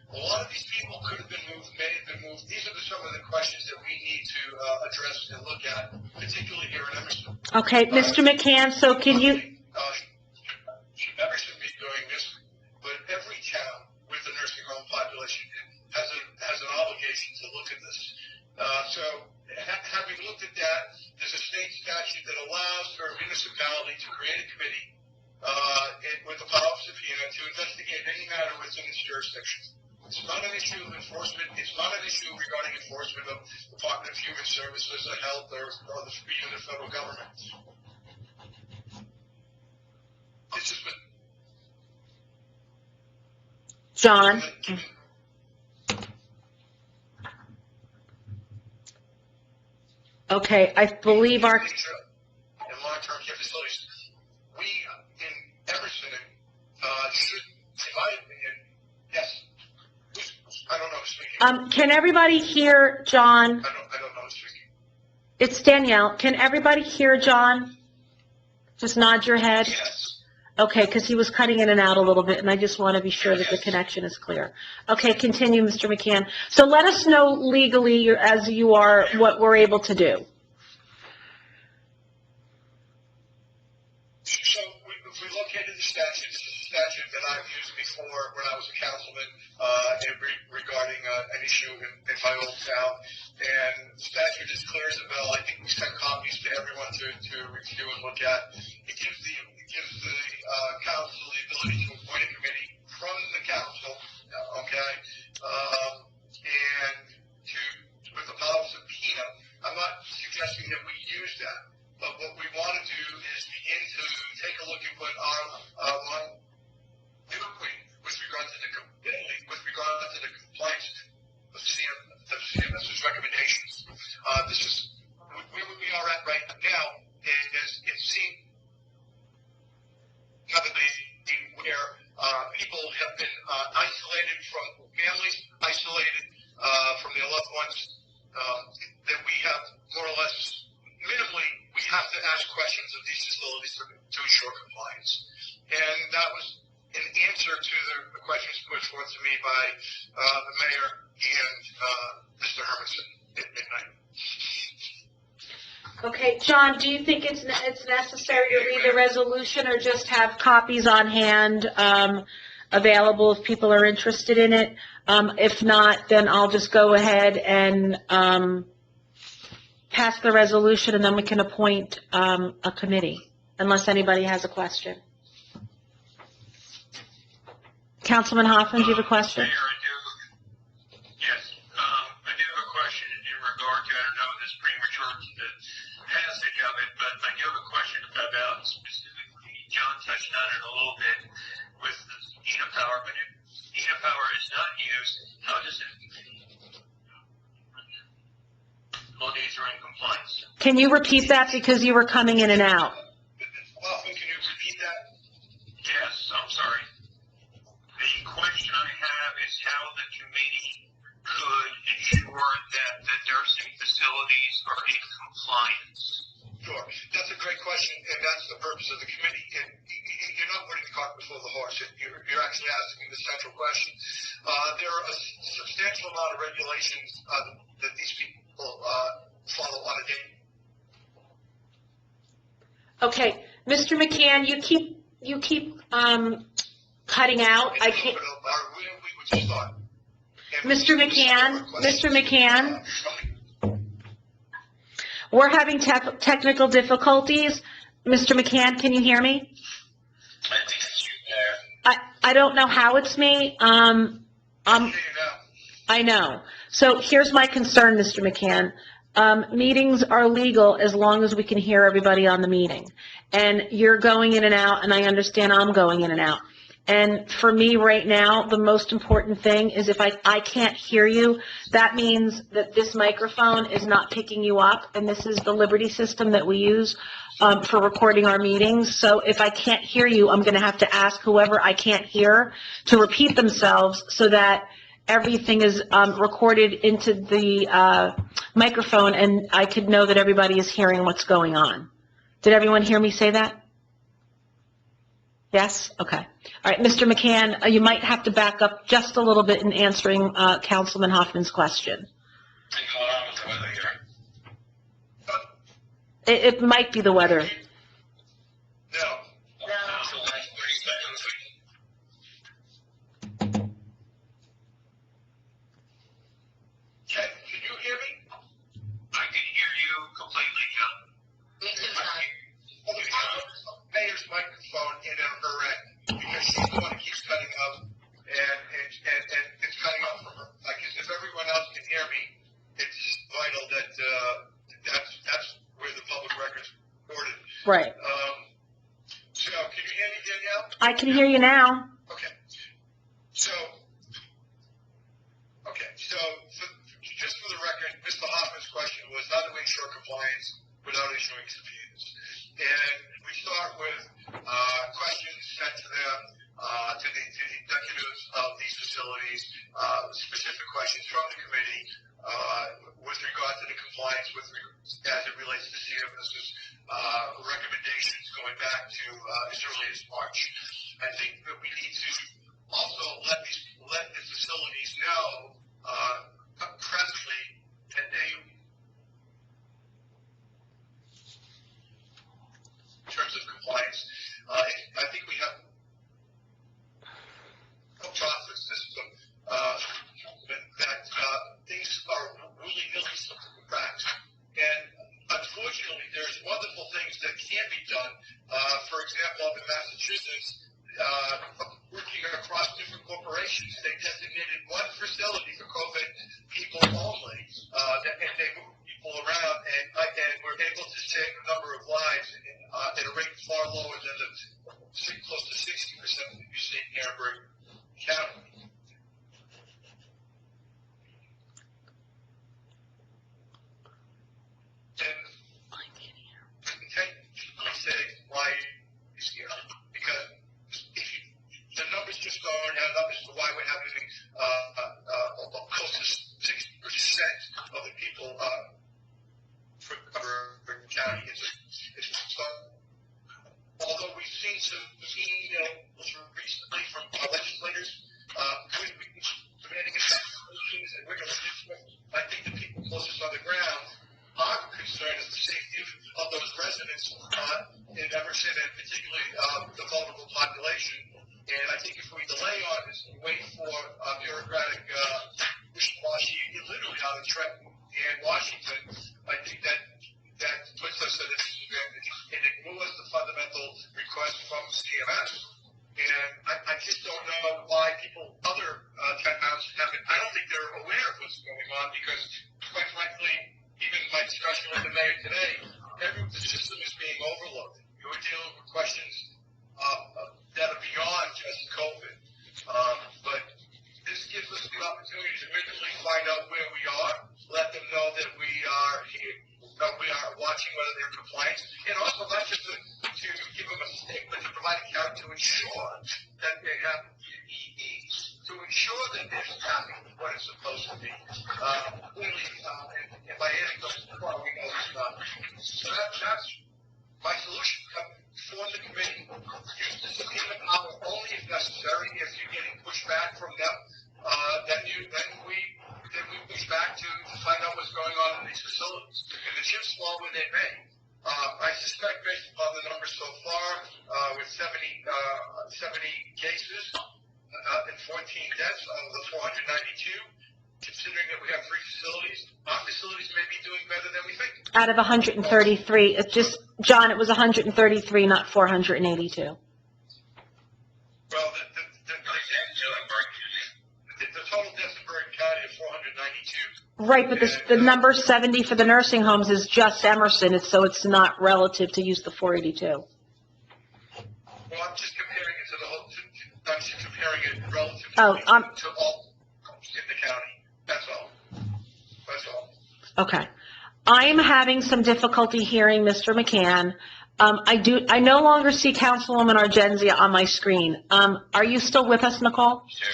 A lot of these people could have been moved, may have been moved. These are some of the questions that we need to address and look at, particularly here in Emerson. Okay, Mr. McCann, so can you, Emerson be doing this, but every town with a nursing home population has an obligation to look at this. Having looked at that, there's a state statute that allows for a municipality to create a committee with the power of subpoena to investigate any matter within its jurisdiction. It's not an issue of enforcement. It's not an issue regarding enforcement of Department of Human Services or Health or even the federal government. This has been John? Okay, I believe our, in long-term care facilities. We in Emerson should, in my opinion, yes. I don't know who's speaking. can everybody hear John? I don't know who's speaking. It's Danielle. Can everybody hear John? Just nod your head. Yes. Okay, because he was cutting in and out a little bit, and I just want to be sure that the connection is clear. Okay, continue, Mr. McCann. So let us know legally, as you are, what we're able to do. So if we look into the statute, this is a statute that I've used before when I was a councilman regarding an issue in my old town. And the statute is clear as a bell. I think we sent copies to everyone to review and look at. It gives the council the ability to appoint a committee from the council, okay, and with the power of subpoena. I'm not suggesting that we use that, but what we want to do is begin to take a look at what our doing with regard to the compliance of CMS's recommendations. This is where we are at right now. It seems where people have been isolated from families, isolated from their loved ones, that we have more or less, minimally, we have to ask questions of these facilities to ensure compliance. And that was an answer to the questions put forth to me by the mayor and Mr. Hermanson at midnight. Okay, John, do you think it's necessary to read the resolution or just have copies on hand available if people are interested in it? If not, then I'll just go ahead and pass the resolution, and then we can appoint a committee, unless anybody has a question. Councilman Hoffman, do you have a question? Mayor, I do have a question in regard to, I don't know if it's premature to the passage of it, but I do have a question about specifically, John touched on it a little bit with the ENA power, but if ENA power is not used, how does it, facilities are in compliance? Can you repeat that because you were coming in and out? Hoffman, can you repeat that? Yes, I'm sorry. The question I have is how the committee could ensure that the nursing facilities are in compliance. Sure. That's a great question, and that's the purpose of the committee. And you're not putting the cart before the horse. You're actually asking the central question. There are a substantial amount of regulations that these people follow on a daily. Okay, Mr. McCann, you keep cutting out. I can't. Mr. McCann, we're having technical difficulties. Mr. McCann, can you hear me? I think it's you there. I don't know how it's me. I know. So here's my concern, Mr. McCann. Meetings are legal as long as we can hear everybody on the meeting. And you're going in and out, and I understand I'm going in and out. And for me right now, the most important thing is if I can't hear you, that means that this microphone is not picking you up, and this is the Liberty system that we use for recording our meetings. So if I can't hear you, I'm going to have to ask whoever I can't hear to repeat themselves so that everything is recorded into the microphone, and I could know that everybody is hearing what's going on. Did everyone hear me say that? Yes? Okay. All right, Mr. McCann, you might have to back up just a little bit in answering Councilman Hoffman's question. What's going on with the weather here? It might be the weather. No. So last 30 seconds. Can you hear me? I can hear you completely, John. Me too, John. Mayor's microphone in her end, because she's the one who keeps cutting out, and it's cutting out from her. Like, if everyone else can hear me, it's vital that, that's where the public record's recorded. Right. So, can you hear me, Danielle? I can hear you now. Okay. So, just for the record, Mr. Hoffman's question was how to ensure compliance without issuing subpoenas. And we start with questions sent to them, to the executives of these facilities, specific questions from the committee with regard to the compliance as it relates to CMS's recommendations going back to as early as March. I think that we need to also let the facilities know presently that they, in terms of compliance, I think we have a process system that things are really slipping through the cracks. And unfortunately, there's wonderful things that can be done. For example, up in Massachusetts, working across different corporations, they designated one facility for COVID people only, and they moved people around, and we're able to save a number of lives at a rate far lower than the close to 60% that you see in Amberg County. And I say why is here, because the numbers just don't add up as to why we're having close to 60% of the people from Amberg County. Although we've seen some emails recently from our legislators, demanding investigations and rigorous enforcement, I think the people closest on the ground are concerned is the safety of those residents in Emerson, and particularly the vulnerable population. And I think if we delay on this and wait for bureaucratic wishy-washy, literally out of Trenton and Washington, I think that puts us at a disadvantage and ignores the fundamental request from CMS. And I just don't know why other towns haven't. I don't think they're aware of what's going on, because, quite frankly, even my discussion with the mayor today, the system is being overlooked. You're dealing with questions that are beyond just COVID. But this gives us the opportunity to rigorously find out where we are, let them know that we are here, that we are watching whether they're compliant, and also not just to give them a statement, to provide account to ensure that they have PPE, to ensure that they're staffing what it's supposed to be. Clearly, in my anecdotes, we know it's not. So that's my solution. Form the committee, use the subpoena power only if necessary. If you're getting pushback from them, then we push back to find out what's going on in these facilities. And the chips fall where they may. I suspect, based upon the numbers so far, with 70 cases and 14 deaths of the 492, considering that we have 3 facilities, our facilities may be doing better than we think. Out of 133, John, it was 133, not 482. Well, the total deaths in Bergen County is 492. Right, but the number 70 for the nursing homes is just Emerson, so it's not relative to use the 482. Well, I'm just comparing it to the whole. I'm relative Oh, to all in the county. That's all. That's all. Okay. I am having some difficulty hearing Mr. McCann. I no longer see Councilwoman Argenzia on my screen. Are you still with us, Nicole? Sure.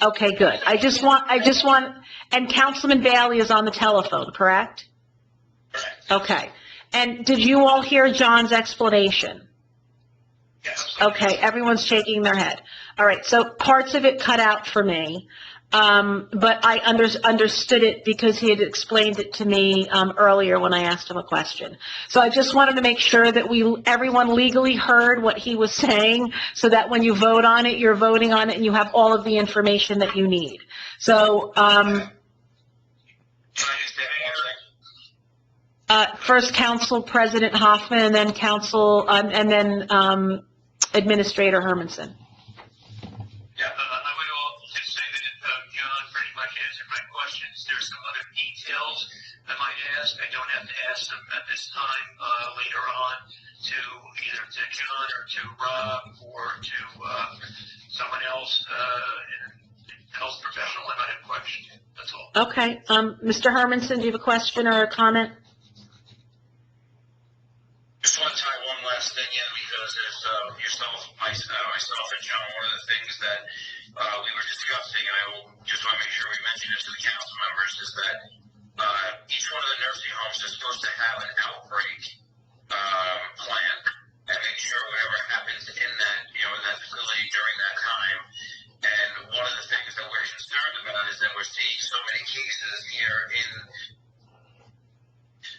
Okay, good. I just want, and Councilman Bailey is on the telephone, correct? Correct. Okay. And did you all hear John's explanation? Yes. Okay, everyone's shaking their head. All right, so parts of it cut out for me, but I understood it because he had explained it to me earlier when I asked him a question. So I just wanted to make sure that everyone legally heard what he was saying, so that when you vote on it, you're voting on it and you have all of the information that you need. So, Can I just say first Council President Hoffman, and then Administrator Hermanson. Yeah, I would all just say that John pretty much answered my questions. There's some other details I might ask. I don't have to ask them at this time, later on, to either to John or to Rob or to someone else, health professional. I might have questions. That's all. Okay, Mr. Hermanson, do you have a question or a comment? Just want to tie one last thing in, because as myself and John, one of the things that we were discussing, and I will just want to make sure we mention it to the council members, is that each one of the nursing homes is supposed to have an outbreak plan, and make sure whatever happens in that, in that facility during that time. And one of the things that we're concerned about is that we're seeing so many cases here in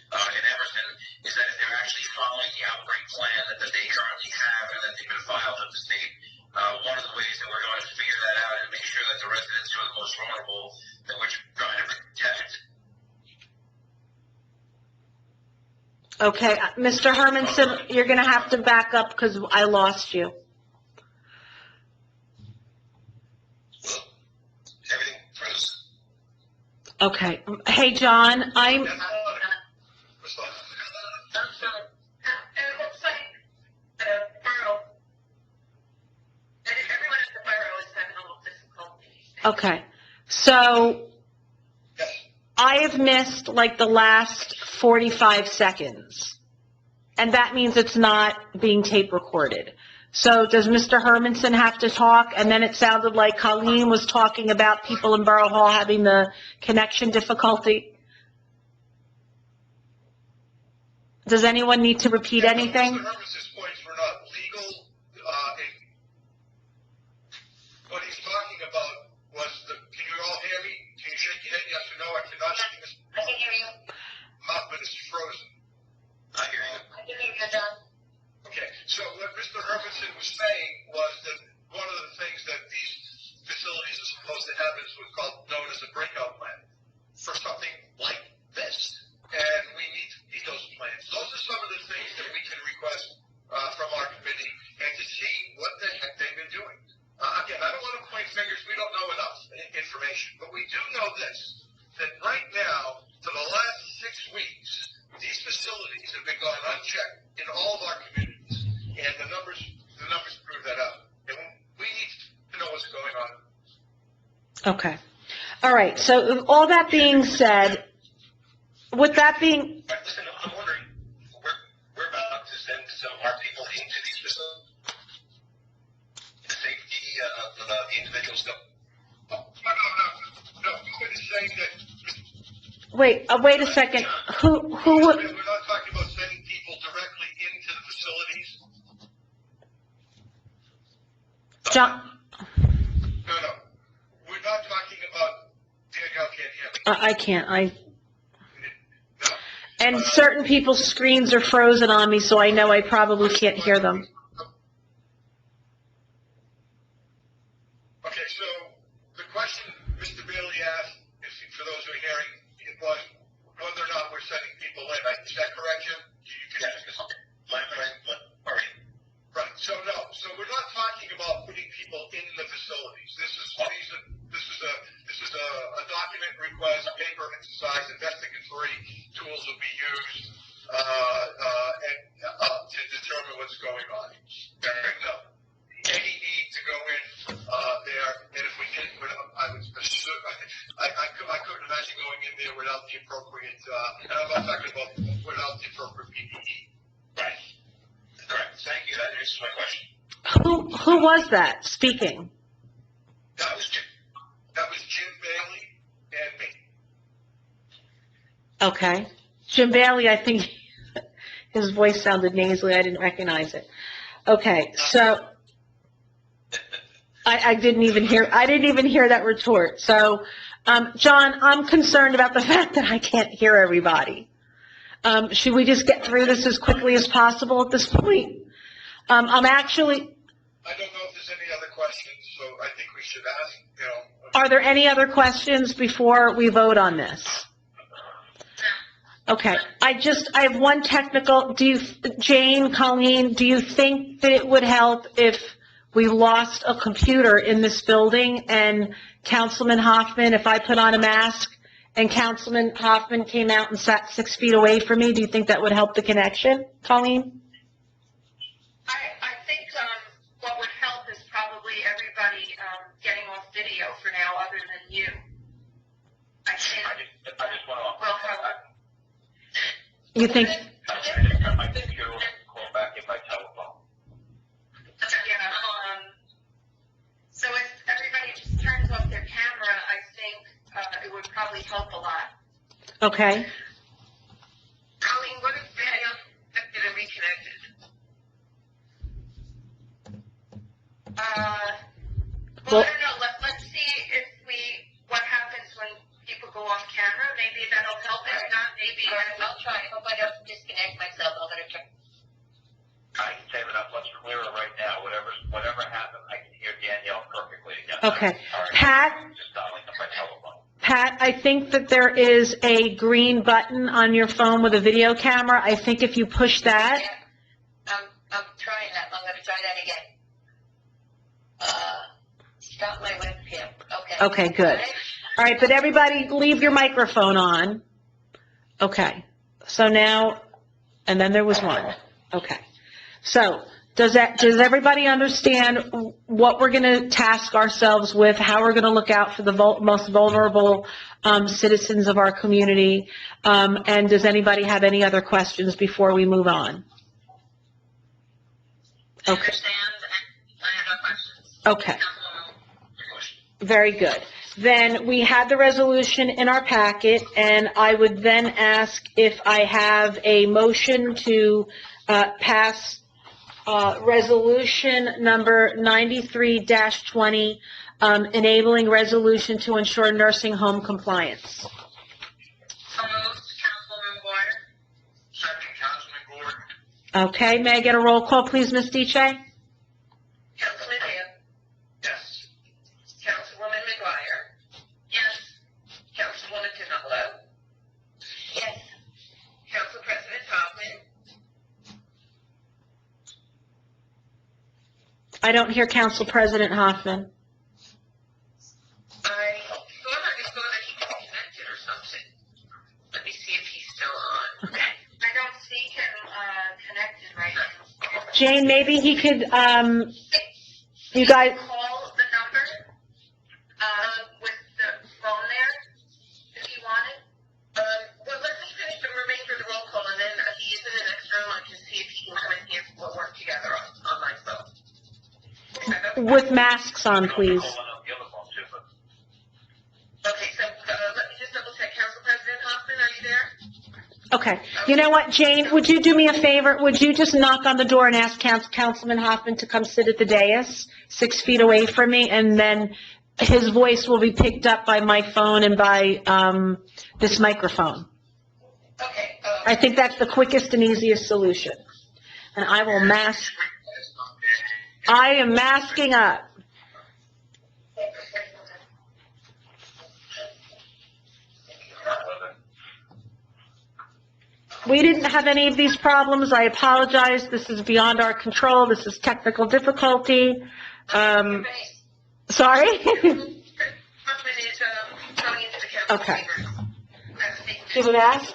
Emerson, is that if they're actually following the outbreak plan that they currently have and that they've been filed at the state. One of the ways that we're going to figure that out and make sure that the residents who are the most vulnerable that we're trying to protect. Okay, Mr. Hermanson, you're going to have to back up because I lost you. Everything froze. Okay, hey, John, I'm, I'm sorry. It looks like the borough, everyone at the borough is having a little difficulty. okay, so Yes. I have missed like the last 45 seconds, and that means it's not being tape recorded. So does Mr. Hermanson have to talk? And then it sounded like Colleen was talking about people in Borough Hall having the connection difficulty. Does anyone need to repeat anything? Mr. Hermansen's points were not legal. What he's talking about was can you all hear me? Can you shake your head yes or no? I cannot see Mr. I can hear you. Hoffman is frozen. I hear you. I can hear you, John. Okay, so what Mr. Hermansen was saying was that one of the things that these facilities are supposed to have is what's known as a breakout plan for something like this. And we need to meet those plans. Those are some of the things that we can request from our committee and to see what the heck they've been doing. Again, I don't want to point fingers. We don't know enough information. But we do know this, that right now, for the last 6 weeks, these facilities have been going unchecked in all of our communities. And the numbers prove that out. And we need to know what's going on. Okay. All right, so all that being said, with that being, Listen, I'm wondering, we're about to send some of our people into these facilities. The safety of the individuals. No, we're saying that wait a second, who would, we're not talking about sending people directly into the facilities. John, No. We're not talking about Danielle can't hear me. I can't, No. and certain people's screens are frozen on me, so I know I probably can't hear them. Okay, so the question Mr. Bailey asked, for those who are hearing, it was whether or not we're sending people in. Is that correct, Jim? All right. Right. So no. So we're not talking about putting people in the facilities. This is a document request, a paper exercise, investigatory tools will be used and to determine what's going on. There is no any need to go was that speaking? That was Jim Bailey and me. Okay. Jim Bailey, I think his voice sounded nasally. I didn't recognize it. Okay, so I didn't even hear that retort. So, John, I'm concerned about the fact that I can't hear everybody. Should we just get through this as quickly as possible at this point? I'm actually, I don't know if there's any other questions, so I think we should ask, are there any other questions before we vote on this? Okay, I have one technical, Jane, Colleen, do you think that it would help if we lost a computer in this building and Councilman Hoffman, if I put on a mask and Councilman Hoffman came out and sat 6 feet away from me, do you think that would help the connection, Colleen? I think, what would help is probably everybody, getting off video for now, other than you. I think, I just want to. will help. You think, My computer will call back in my telephone. Yeah, so if everybody just turns off their camera, I think, it would probably help a lot. okay, Colleen, what if video connected and reconnected? Well, I don't know, let's see what happens when people go off camera, maybe that'll help, if not, maybe. I'll try, I hope I don't disconnect myself, I'll better check. I can save it up much clearer right now. Whatever happens, I can hear Danielle perfectly again. okay. All right. Pat, Just dialing up my telephone. Pat, I think that there is a green button on your phone with a video camera. I think if you push that, Yeah, I'm trying that, I'm gonna try that again. Stop my webcam, okay. Okay, good. All right, but everybody leave your microphone on. Okay, so now, and then there was one. Okay. So, does everybody understand what we're going to task ourselves with, how we're going to look out for the most vulnerable citizens of our community? And does anybody have any other questions before we move on? I Okay, understand, I have no questions. okay, very good. Then we had the resolution in our packet, and I would then ask if I have a motion to pass resolution number 93-20, enabling resolution to ensure nursing home compliance. So moved, Councilwoman Gordon. Second, Councilman Gordon. Okay, may I get a roll call, please, Ms. Diche? Councilman Hale. Yes. Councilwoman McGuire. Yes. Councilwoman Canolo. Yes. Council President Hoffman. I don't hear Council President Hoffman. I thought he disconnected or something. Let me see if he's still on. Okay. I don't see him, connected right now. Jane, maybe he could, you guys, Call the number, with the phone there, if you wanted. Well, let me finish the remainder of the roll call, and then he is in the next room. I can see if he can come in here. We'll work together on my phone. with masks on, please. Calling up the other phone, too, but Okay, so let me just double check. Council President Hoffman, are you there? Okay. You know what, Jane, would you do me a favor? Would you just knock on the door and ask Councilman Hoffman to come sit at the dais, 6 feet away from me, and then his voice will be picked up by my phone and by this microphone. Okay, I think that's the quickest and easiest solution. And I will mask, I am masking up. We didn't have any of these problems. I apologize. This is beyond our control. This is technical difficulty. Sorry? Hoffman is going into the council Okay. chambers. Give a mask?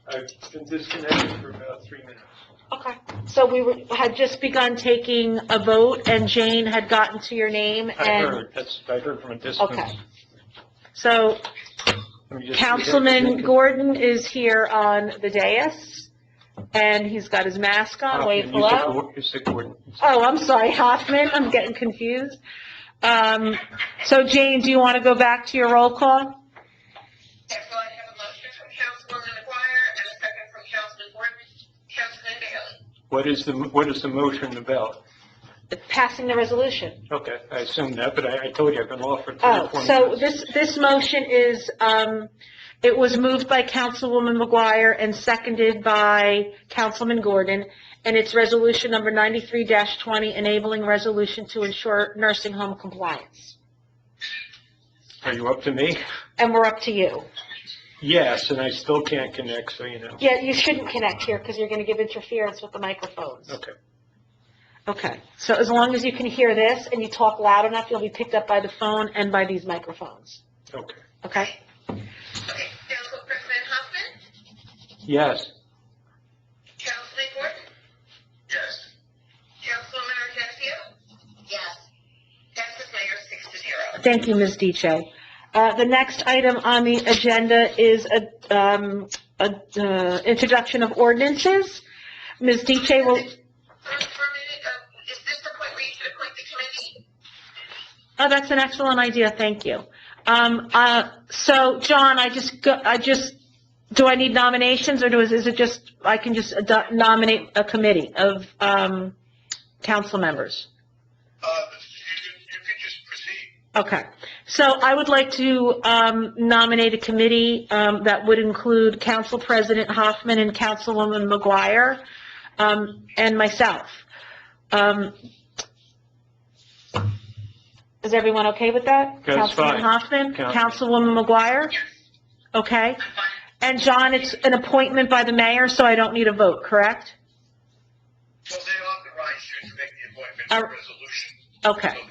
I've been disconnected for about 3 minutes. Okay. So had just begun taking a vote, and Jane had gotten to your name, I and... heard from a distance. Okay. So Let me just- Councilman Gordon is here on the dais, And he's got his mask on, wave Hoffman, hello. you said Gordon. Oh, I'm sorry, Hoffman, I'm getting confused. So Jane, do you want to go back to your roll call? Yes, so I have a motion from Councilwoman McGuire and a second from Councilman Gordon. Councilman Bailey. What is the motion about? Passing the resolution. Okay, I assumed that, but I told you I've been off for 3 or 4 Oh, so minutes. this motion is, it was moved by Councilwoman McGuire and seconded by Councilman Gordon, and it's resolution number 93-20, enabling resolution to ensure nursing home compliance. Are you up to me? And we're up to you. Yes, and I still can't connect, so you know. Yeah, you shouldn't connect here because you're going to give interference with the microphones. Okay. Okay, so as long as you can hear this and you talk loud enough, you'll be picked up by the phone and by these microphones. Okay. Okay? Okay, Council President Hoffman? Yes. Councilman Gordon? Yes. Councilwoman Argentio? Yes. Passes Mayor 6-0. Thank you, Ms. Diche. The next item on the agenda is introduction of ordinances. Ms. Diche will... For a minute, is this the point where you should appoint the committee? Oh, that's an excellent idea, thank you. So, John, do I need nominations, or is it just, I can just nominate a committee of, council members? You can just proceed. Okay, so I would like to, nominate a committee, that would include Council President Hoffman and Councilwoman McGuire, and myself. Is everyone okay with that? That's Councilman fine. Hoffman? Council- Councilwoman McGuire? Okay. And John, it's an appointment by the mayor, so I don't need a vote, correct? Well, they authorize you to make the appointment by resolution. Okay, So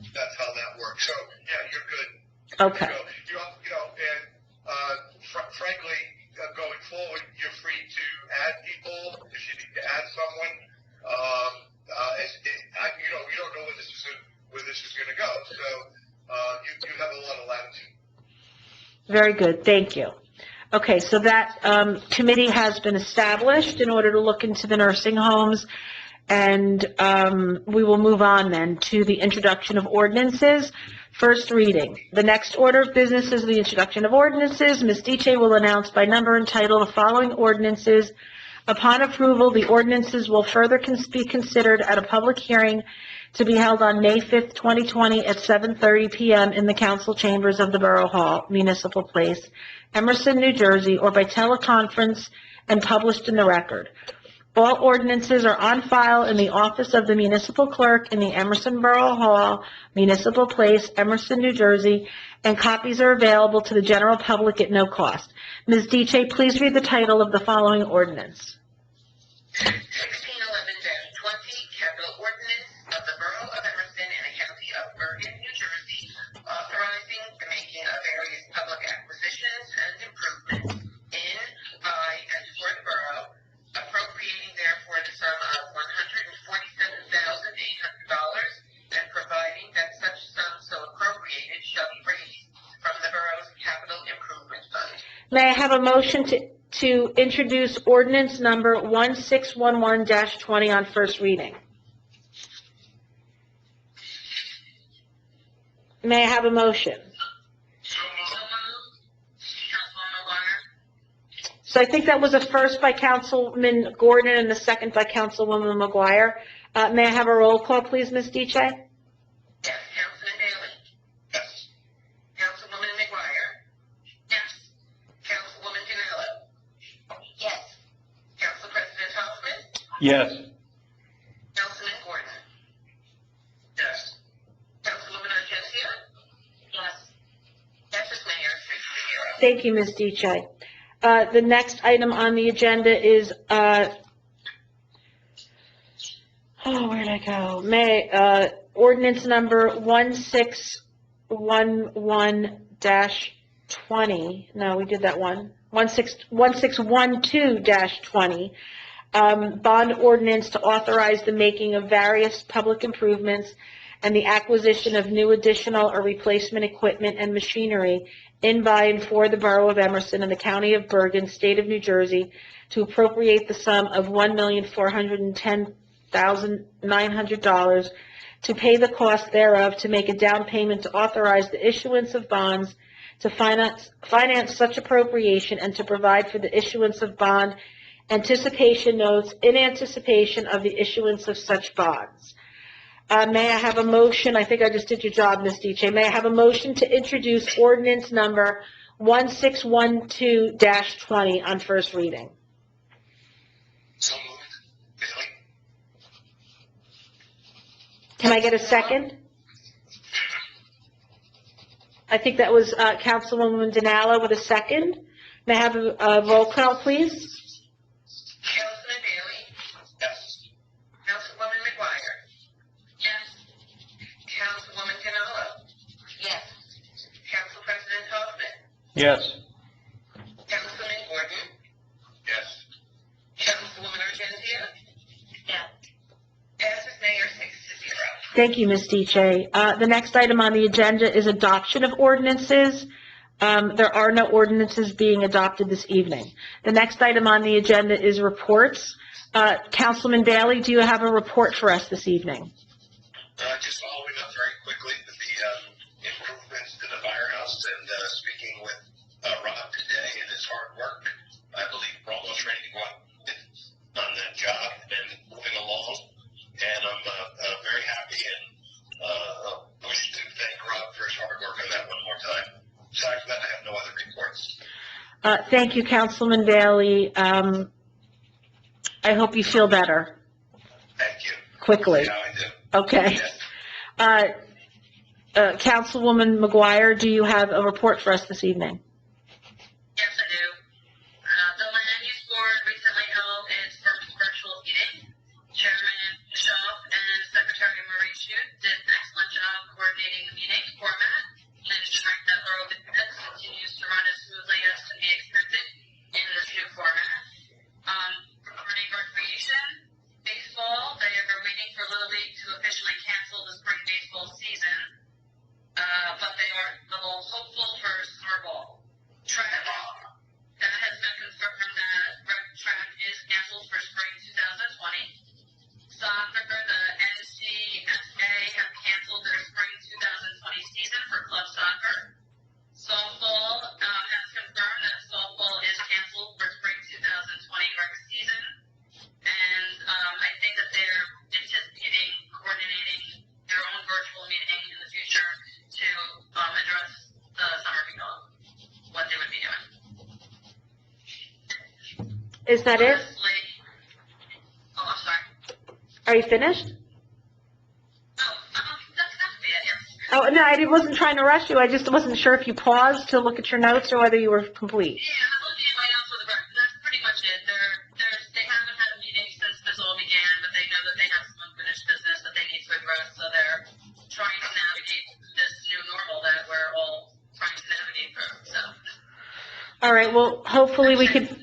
that's how that works. So, yeah, you're good. okay. So, frankly, going forward, you're free to add people if you need to add someone. You don't know where this is going to go, so you have a lot of latitude. Very good, thank you. Okay, so that committee has been established in order to look into the nursing homes, and we will move on then to the introduction of ordinances. First reading. The next order of business is the introduction of ordinances. Ms. Diche will announce by number and title the following ordinances. Upon approval, the ordinances will further be considered at a public hearing to be held on May 5th, 2020 at 7:30 p.m. in the council chambers of the Borough Hall, Municipal Place, Emerson, New Jersey, or by teleconference and published in the record. All ordinances are on file in the office of the municipal clerk in the Emerson Borough Hall, Municipal Place, Emerson, New Jersey, and copies are available to the general public at no cost. Ms. Diche, please read the title of the following ordinance. 1611-20, capital ordinance of the Borough of Emerson and the County of Bergen, New Jersey, authorizing the making of various public acquisitions and improvements in, by, and for the borough, appropriating therefore the sum of $147,800 and providing that such sum so appropriated shall be raised from the borough's capital improvement fund. May I have a motion to introduce ordinance number 1611-20 on first reading? May I have a motion? So moved. Councilwoman McGuire? So I think that was a first by Councilman Gordon and the second by Councilwoman McGuire. May I have a roll call, please, Ms. Diche? Yes, Councilman Bailey. Yes. Councilwoman McGuire. Yes. Councilwoman Janela. Yes. Council President Hoffman. Yes. Councilman Gordon. Yes. Councilwoman Argentio. Yes. Passes Mayor 6-0. Thank you, Ms. Diche. The next item on the agenda is, where'd I go? Ordinance number 1611-20. No, we did that one. 1612-20. Bond ordinance to authorize the making of various public improvements and the acquisition of new additional or replacement equipment and machinery in, by, and for the Borough of Emerson and the County of Bergen, State of New Jersey, to appropriate the sum of $1,410,900 to pay the cost thereof, to make a down payment, to authorize the issuance of bonds, to finance such appropriation, and to provide for the issuance of bond anticipation notes in anticipation of the issuance of such bonds. May I have a motion? I think I just did your job, Ms. Diche. May I have a motion to introduce ordinance number 1612-20 on first reading? So moved. Bailey? Can I get a second? I think that was Councilwoman Dinallo with a second. May I have a roll call, please? Councilman Bailey? Yes. Councilwoman McGuire? Yes. Councilwoman Canolo? Yes. Council President Hoffman? Yes. Councilman Gordon? Yes. Councilwoman Argentino? Yes. Passes mayor 6-0. Thank you, Ms. Diche. The next item on the agenda is adoption of ordinances. There are no ordinances being adopted this evening. The next item on the agenda is reports. Councilman Bailey, do you have a report for us this evening? Just following up very quickly with the improvements to the firehouse and speaking with Rob today and his hard work. I believe we're almost ready to go on that job and moving along. And I'm very happy and wish to thank Rob for his hard work on that one more time. Besides that, I have no other reports. Thank you, Councilman Bailey. I hope you feel better Thank you. quickly. Yeah, I do. Okay. Yes. Councilwoman McGuire, do you have a report for us this evening? Yes, I do. The Land Use Board recently held its first virtual meeting. Chairman Bischoff and Secretary Marie Shute did an excellent job coordinating the meeting format and ensuring that Borough business continues to run as smoothly as can be expected in this new format. Regarding recreation, baseball, they are waiting for Little League to officially cancel the spring baseball season, but they are a little hopeful for summer ball. Track, that has been confirmed that rec track is canceled for spring 2020. Soccer, the NCSA have canceled their spring 2020 season for club soccer. Softball has confirmed that softball is canceled for spring 2020 rec season. And I think that they're anticipating coordinating their own virtual meeting in the future to address the summer kickoff, what they would be doing. Is that it? Honestly, oh, I'm sorry. Are you finished? Oh, that's it, yes. Oh, no, I wasn't trying to rush you. I just wasn't sure if you paused to look at your notes or whether you were complete. Yeah, I'm looking at my notes for the rec. That's pretty much it. They haven't had a meeting since this all began, but they know that they have some unfinished business that they need to address, so they're trying to navigate this new normal that we're all trying to navigate through, so. All right, well, hopefully we could, Can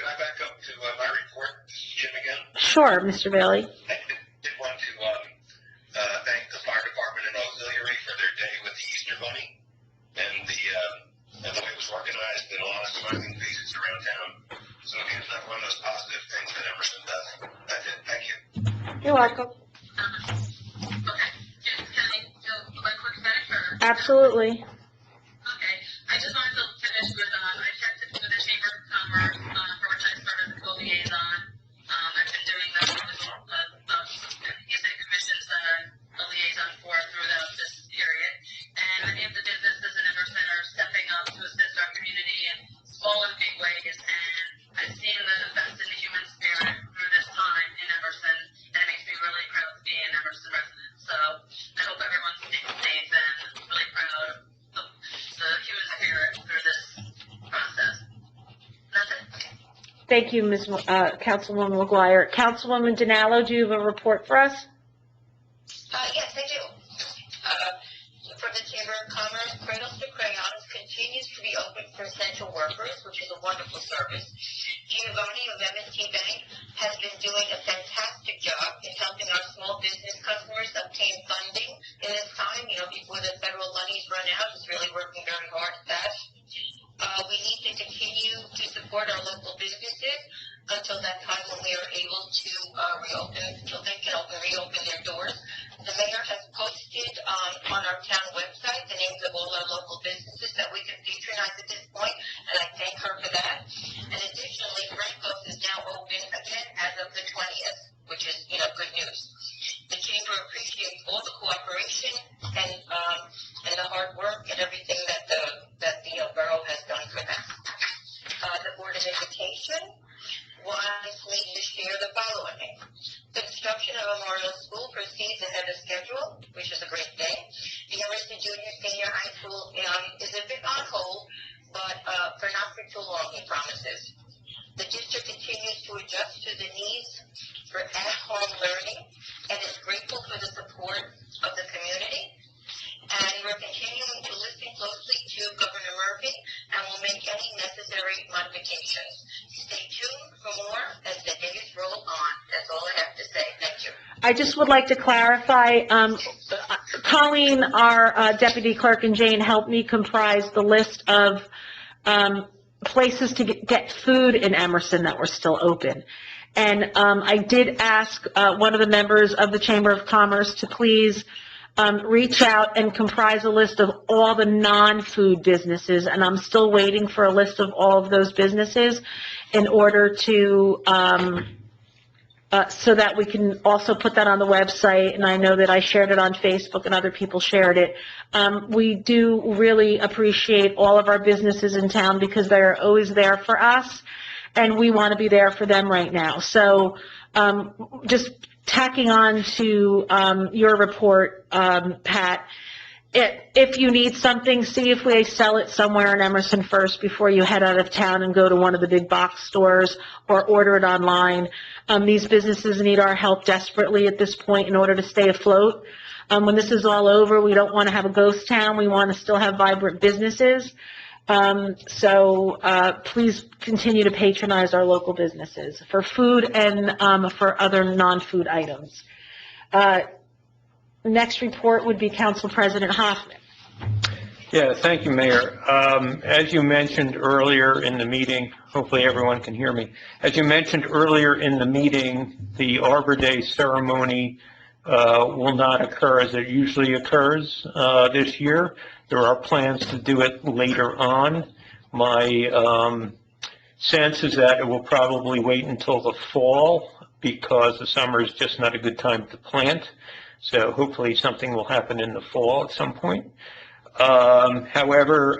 I back up to my report? This is Jim again. sure, Mr. Bailey. I did want to thank the fire department and auxiliary for their day with the Easter Bunny and the way it was organized and a lot of smiling faces around town. So again, that's one of those positive things that Emerson does. That's it. Thank you. You're welcome. Okay, can I do a quick finish, or? Absolutely. Okay, I just wanted to finish with, I checked with the Chamber of Commerce, for which I started the co-liaison. I've been doing the commissions that I'm a liaison for throughout this period. And many of the businesses in Emerson are stepping up to assist our community in small and big ways. And I've seen the best in the human spirit through this time in Emerson, and it makes me really proud to be an Emerson resident. So I hope everyone's staying safe and really proud of the human spirit through this process. That's it. Thank you, Councilwoman McGuire. Councilwoman Dinallo, do you have a report for us? Yes, I do. For the Chamber of Commerce, Cradles to Crayons continues to be open for essential workers, which is a wonderful service. Giovanni of M&T Bank has been doing a fantastic job in helping our small business customers obtain funds until that time when we are able to reopen, children can reopen their doors. The mayor has posted on our town website the names of all our local businesses that we can patronize at this point, and I thank her for that. And additionally, Franco's is now open again as of the 20th, which is, good news. The chamber appreciates all the cooperation and the hard work and everything that the borough has done for them. The Board of Education wants me to share the following. Construction of Memorial School proceeds ahead of schedule, which is a great thing. The Emerson Junior Senior High School is a bit on hold, but for not for too long, he promises. The district continues to adjust to the needs for at-home learning and is grateful for the support of the community. And we're continuing to listen closely to Governor Murphy and will make any necessary modifications. Stay tuned for more as the days roll on. That's all I have to say. Thank you. I just would like to clarify, Colleen, our deputy clerk, and Jane helped me comprise the list of places to get food in Emerson that were still open. And I did ask one of the members of the Chamber of Commerce to please reach out and comprise a list of all the non-food businesses, and I'm still waiting for a list of all of those businesses in order to, so that we can also put that on the website, and I know that I shared it on Facebook and other people shared it. We do really appreciate all of our businesses in town because they're always there for us, and we want to be there for them right now. So, just tacking on to your report, Pat, if you need something, see if we sell it somewhere in Emerson first before you head out of town and go to one of the big box stores or order it online. These businesses need our help desperately at this point in order to stay afloat. When this is all over, we don't want to have a ghost town. We want to still have vibrant businesses. So please continue to patronize our local businesses for food and for other non-food items. Next report would be Council President Hoffman. Yeah, thank you, Mayor. As you mentioned earlier in the meeting, hopefully everyone can hear me. As you mentioned earlier in the meeting, the Arbor Day ceremony will not occur as it usually occurs this year. There are plans to do it later on. My sense is that it will probably wait until the fall because the summer is just not a good time to plant. So hopefully something will happen in the fall at some point. However,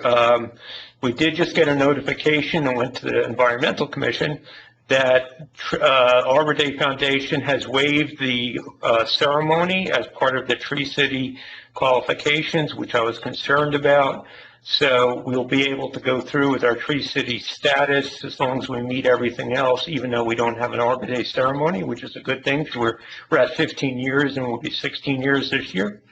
we did just get a notification and went to the Environmental Commission that Arbor Day Foundation has waived the ceremony as part of the Tree City qualifications, which I was concerned about. So we'll be able to go through with our Tree City status as long as we meet everything else, even though we don't have an Arbor Day ceremony, which is a good thing because we're at 15 years and we'll be 16 years this year.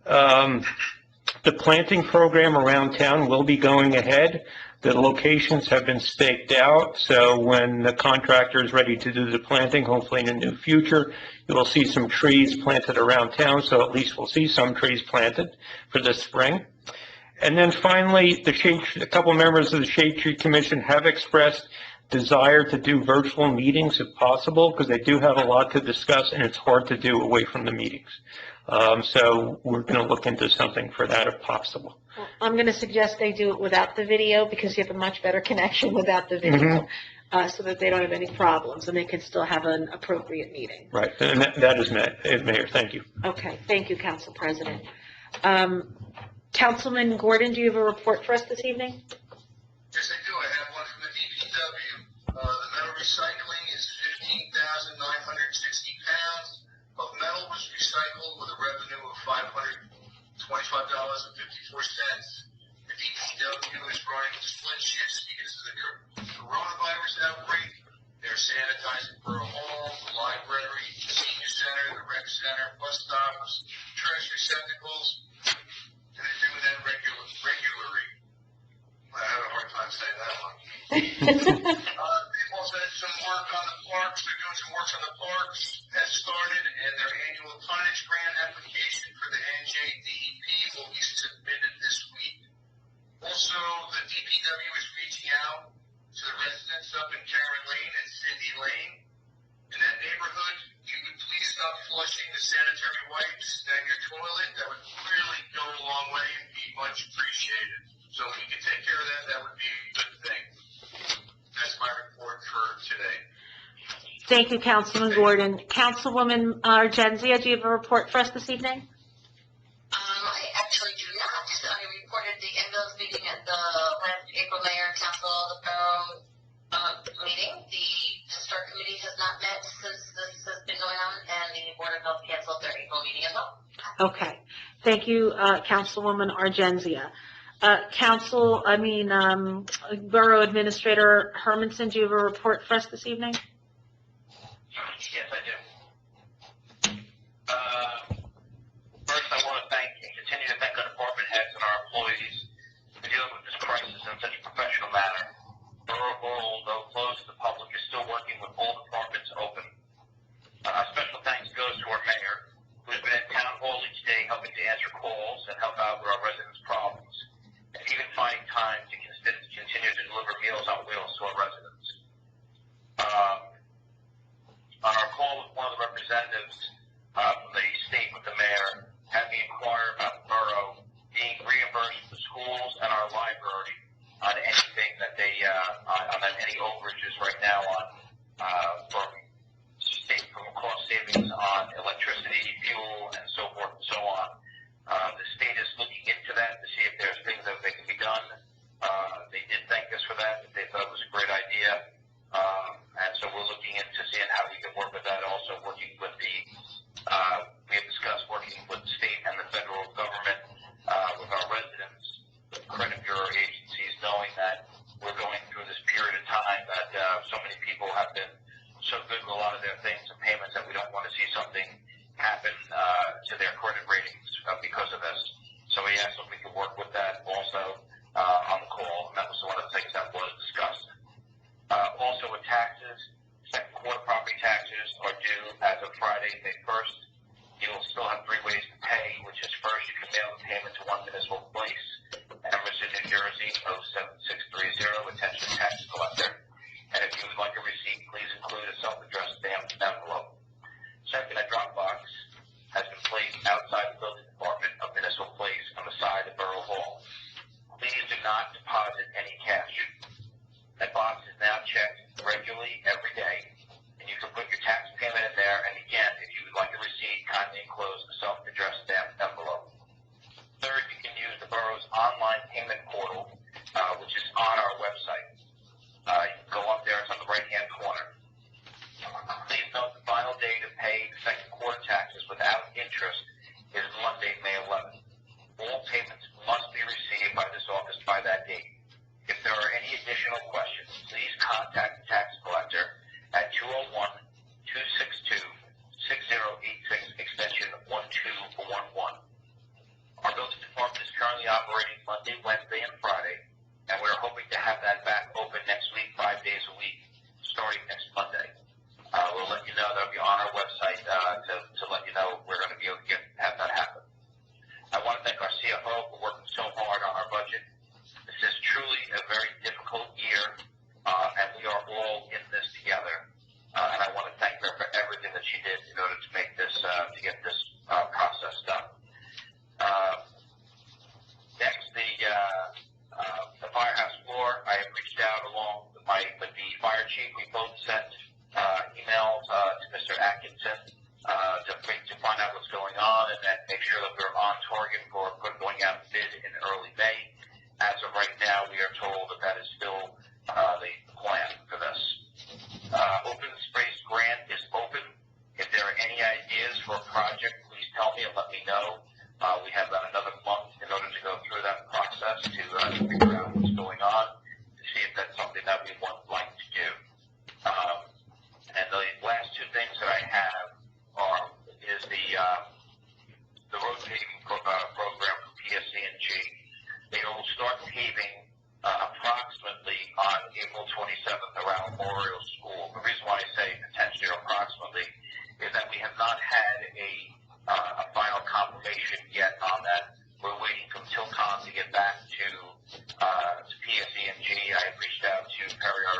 The planting program around town will be going ahead. The locations have been staked out, so when the contractor is ready to do the planting, hopefully in the near future, you will see some trees planted around town, so at least we'll see some trees planted for this spring. And then finally, a couple members of the Shade Tree Commission have expressed desire to do virtual meetings if possible, because they do have a lot to discuss and it's hard to do away from the meetings. So we're going to look into something for that if possible. Well, I'm going to suggest they do it without the video because you have a much better connection without the video, so that they don't have any problems and they can still have an appropriate meeting. Right, and that is Mayor. Thank you. Okay, thank you, Council President. Councilman Gordon, do you have a report for us this evening? Yes, I do. I have one from the DPW. The metal recycling is 15,960 pounds of metal was recycled with a revenue of $525.54. The DPW is running split shifts because of the coronavirus outbreak. They're sanitizing Borough Hall, the library, the senior center, the rec center, bus stops, trash receptacles. And they're doing that regularly. I have a hard time saying that one. They've also had some work on the parks. They're doing some work on the parks. Has started, and their annual tonnage grant application for the NJDEP will be submitted this week. Also, the DPW is reaching out to the residents up in Karen Lane and Cindy Lane. In that neighborhood, you would please stop flushing the sanitary wipes down your toilet. That would really go a long way and be much appreciated. So if you could take care of that, that would be a good thing. That's my report for today. Thank you, Councilman Gordon. Councilwoman Argenzia, do you have a report for us this evening? I actually do not. I reported the end of the meeting at the last April Mayor and Council of the Borough meeting. The Historic Committee has not met since this has been going on, and the Board of Health canceled their April meeting as well. Okay. Thank you, Councilwoman Argenzia. Borough Administrator Hermanson, do you have a report for us this evening? Yes, I do. First, I want to thank and continue to thank our department heads and our employees for dealing with this crisis in such a professional manner. Borough Hall, though closed to the public, is still working with all departments open. Special thanks goes to our mayor, who has been at Town Hall each day helping to answer calls and help out with our residents' problems, and even finding time to continue to deliver Meals on Wheels to our residents. On our call with one of the representatives from the state with the mayor, had me inquire about the borough being reimbursed for schools and our library on anything that they, on any overages right now from cost savings on electricity, fuel, and so forth and so on. The state is looking into that to see if there's things that they can be done. They did thank us for that. They thought it was a great idea. And so we're looking into seeing how we can work with that. Also working with we have discussed working with the state and the federal government, with our residents, with credit bureau agencies, knowing that we're going through this period of time that so many people have been so good with a lot of their things and payments that we don't want to see something happen to their credit ratings because of this. So we asked if we could work with that also on the call, and that was one of the things that was discussed. Also with taxes, second quarter property taxes are due as of Friday, May 1st. You will still have 3 ways to pay, which is first, you can mail the payment to one municipal place, Emerson, New Jersey, 07630, attention tax collector. And if you would like a receipt, please include a self-addressed stamped envelope. Second, a drop box has been placed outside the building department of Municipal Place on the side of Borough Hall. Please do not deposit any cash. That box is now checked regularly every day, and you can put your tax payment in there. And again, if you would like a receipt, kindly enclose the self-addressed stamped envelope. Third, you can use the borough's online payment portal, which is on our website. You can go up there; it's on the right-hand corner. Please note the final day to pay the second quarter taxes without interest is Monday, May 11th. All payments must be received by this office by that date. If there are any additional questions, please contact the tax collector at 201-262-6086, extension 1211. Our building department is currently operating Monday, Wednesday, and Friday, and we're hoping to have that back open next week, 5 days a week, starting next Monday. We'll let you know. That'll be on our website to let you know we're going to be able to have that happen. I want to thank our CFO for working so hard on our budget. This is truly a very difficult year, and we are all in this together. And I want to thank her for everything that she did in order to make this, to get this process done. Next, the firehouse floor. I have reached out along with the fire chief. We both sent emails to Mr. Atkinson to find out what's going on and then make sure that we're on target for going out to bid in early May. As of right now, we are told that is still the plan for this. Open Space Grant is open. If there are any ideas for a project, please tell me and let me know. We have about another month in order to go through that process to figure out what's going on, to see if that's something that we would like to do. And the last 2 things that I have is the road paving program from PSC&G. They will start paving approximately on April 27th around Memorial School. The reason why I say potentially or approximately is that we have not had a final confirmation yet on that. We're waiting from Tilcon to get back to PSC&G. I have reached out to Perry, our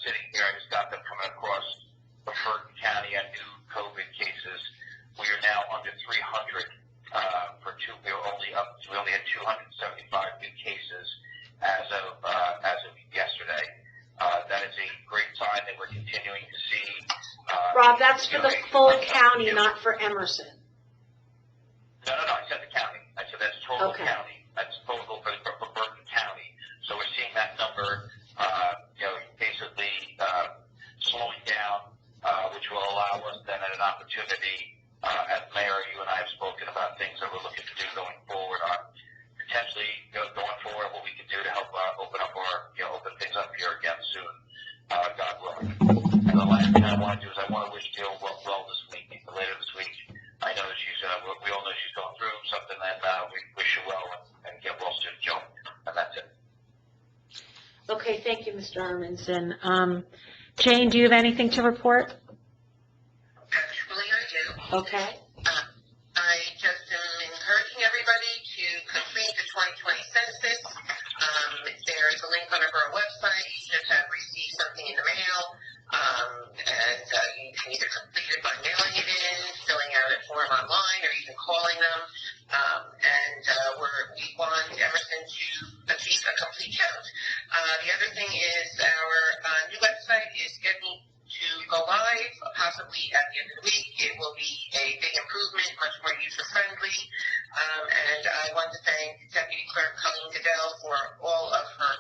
sitting here, I just got them coming across from Bergen County at new COVID cases. We are now under 300 we only had 275 new cases as of yesterday. That is a great sign that we're continuing to see. Rob, that's for the full county, not for Emerson. No, I said the county. I said that's total Okay. county. That's total for Bergen County. So we're seeing that number, basically slowing down, which will allow us then at an opportunity, as mayor, you and I have spoken about things that we're looking to do going forward on potentially going forward, what we can do to help open things up here again soon, God willing. And the last thing I want to do is I want to wish Jill well this week, later this week. I know that we all know she's going through something, and we wish her well and get well soon, Jill. And that's it. Okay, thank you, Mr. Armanson. Jane, do you have anything to report? Actually, I do. Okay. I just am encouraging everybody to complete the 2020 census. There is a link on our borough website. You should have received something in the mail. And you can either complete it by mailing it in, filling out a form online, or even calling them. We want Emerson to achieve a complete count. The other thing is our new website is scheduled to go live, possibly at the end of the week. It will be a big improvement, much more user-friendly. And I want to thank Deputy Clerk Colleen Goodell for all of her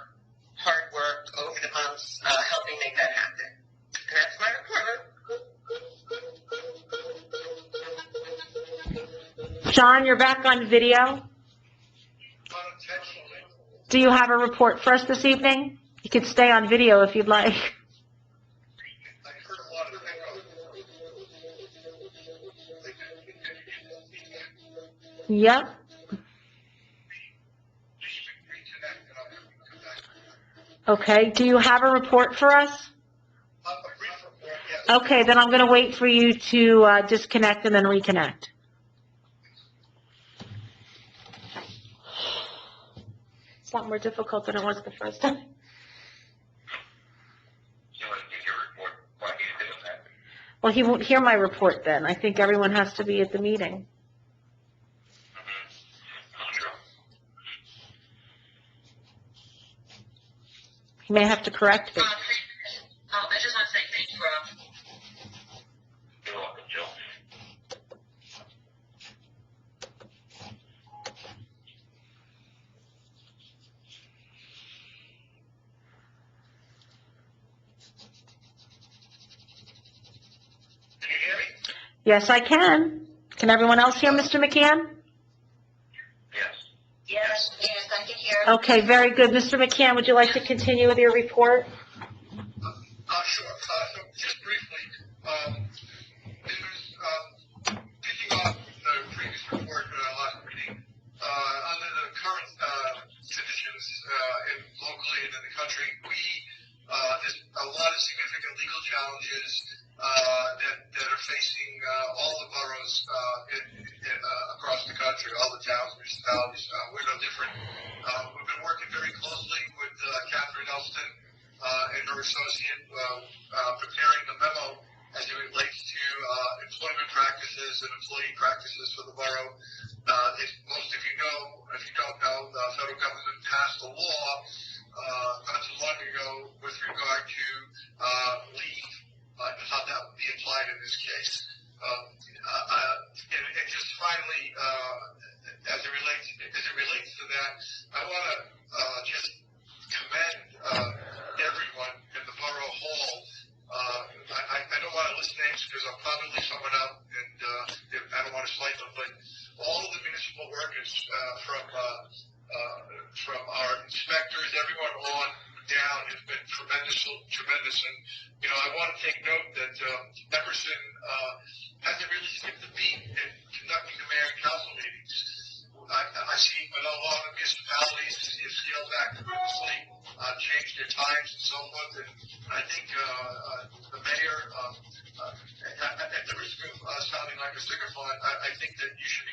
hard work over the months helping make that happen. And that's my report. John, you're back on video. Unintentionally. Do you have a report for us this evening? You could stay on video if you'd like. I heard a lot of echo. Yep. Okay, do you have a report for us? A brief report, yes. Okay, then I'm going to wait for you to disconnect and then reconnect. It's a lot more difficult than it was the first time. You want to give your report while he's doing that? Well, he won't hear my report then. I think everyone has to be at the meeting. True. He may have to correct me. I just want to say thank you, Rob. You're welcome, Jill. Can you hear me? Yes, I can. Can everyone else hear Mr. McCann? Yes. Yes, I can hear. Okay, very good. Mr. McCann, would you like to continue with your report? Sure. So just briefly, picking up the previous report in our last meeting, under the current conditions locally and in the country, there's a lot of significant legal challenges that are facing all the boroughs across the country, all the towns, municipalities. We're no different. We've been working very closely with Catherine Elston and her associate preparing the memo as it relates to employment practices and employee practices for the borough. If most of you know, if you don't know, the federal government passed a law not too long ago with regard to leave and how that would be applied in this case. And just finally, as it relates to that, I want to just commend everyone in the borough hall. I don't want to list names because I'll probably leave someone out, and I don't want to slight them, but all of the municipal workers from our inspectors, everyone on down has been tremendous, and I want to take note that Emerson hasn't really skipped a beat in conducting the mayor and council meetings. I see a lot of municipalities have scaled back tremendously, changed their times and so forth, and I think the mayor, at the risk of sounding like a sycophant, I think that you should be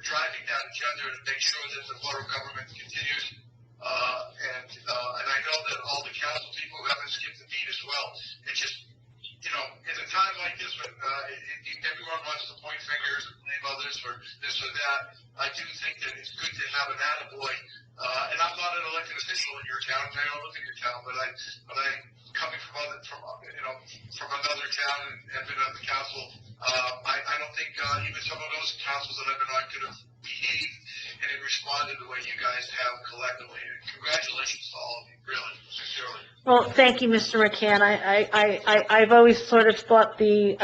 driving that agenda to make sure that the borough government continues. And I know that all the council people haven't skipped a town, and I don't live in your town, but I coming from another town and been on the council, I don't think even some of those councils that I've been on could have behaved and responded the way you guys have collectively. And congratulations to all of you, really, sincerely. Well, thank you, Mr. McCann. I've always sort of thought the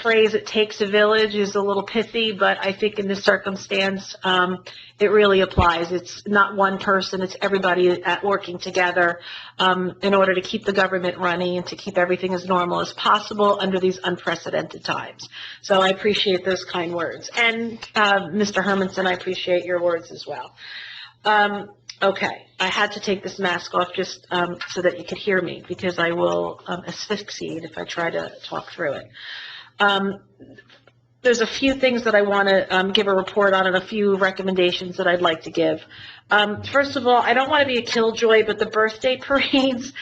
phrase "it takes a village" is a little pithy, but I think in this circumstance, it really applies. It's not one person, it's everybody working together in order to keep the government running and to keep everything as normal as possible under these unprecedented times. So I appreciate those kind words. And Mr. Hermanson, I appreciate your words as well. Okay, I had to take this mask off just so that you could hear me, because I will asphyxiate if I try to talk through it. There's a few things that I want to give a report on and a few recommendations that I'd like to give. First of all, I don't want to be a killjoy, but the birthday parades,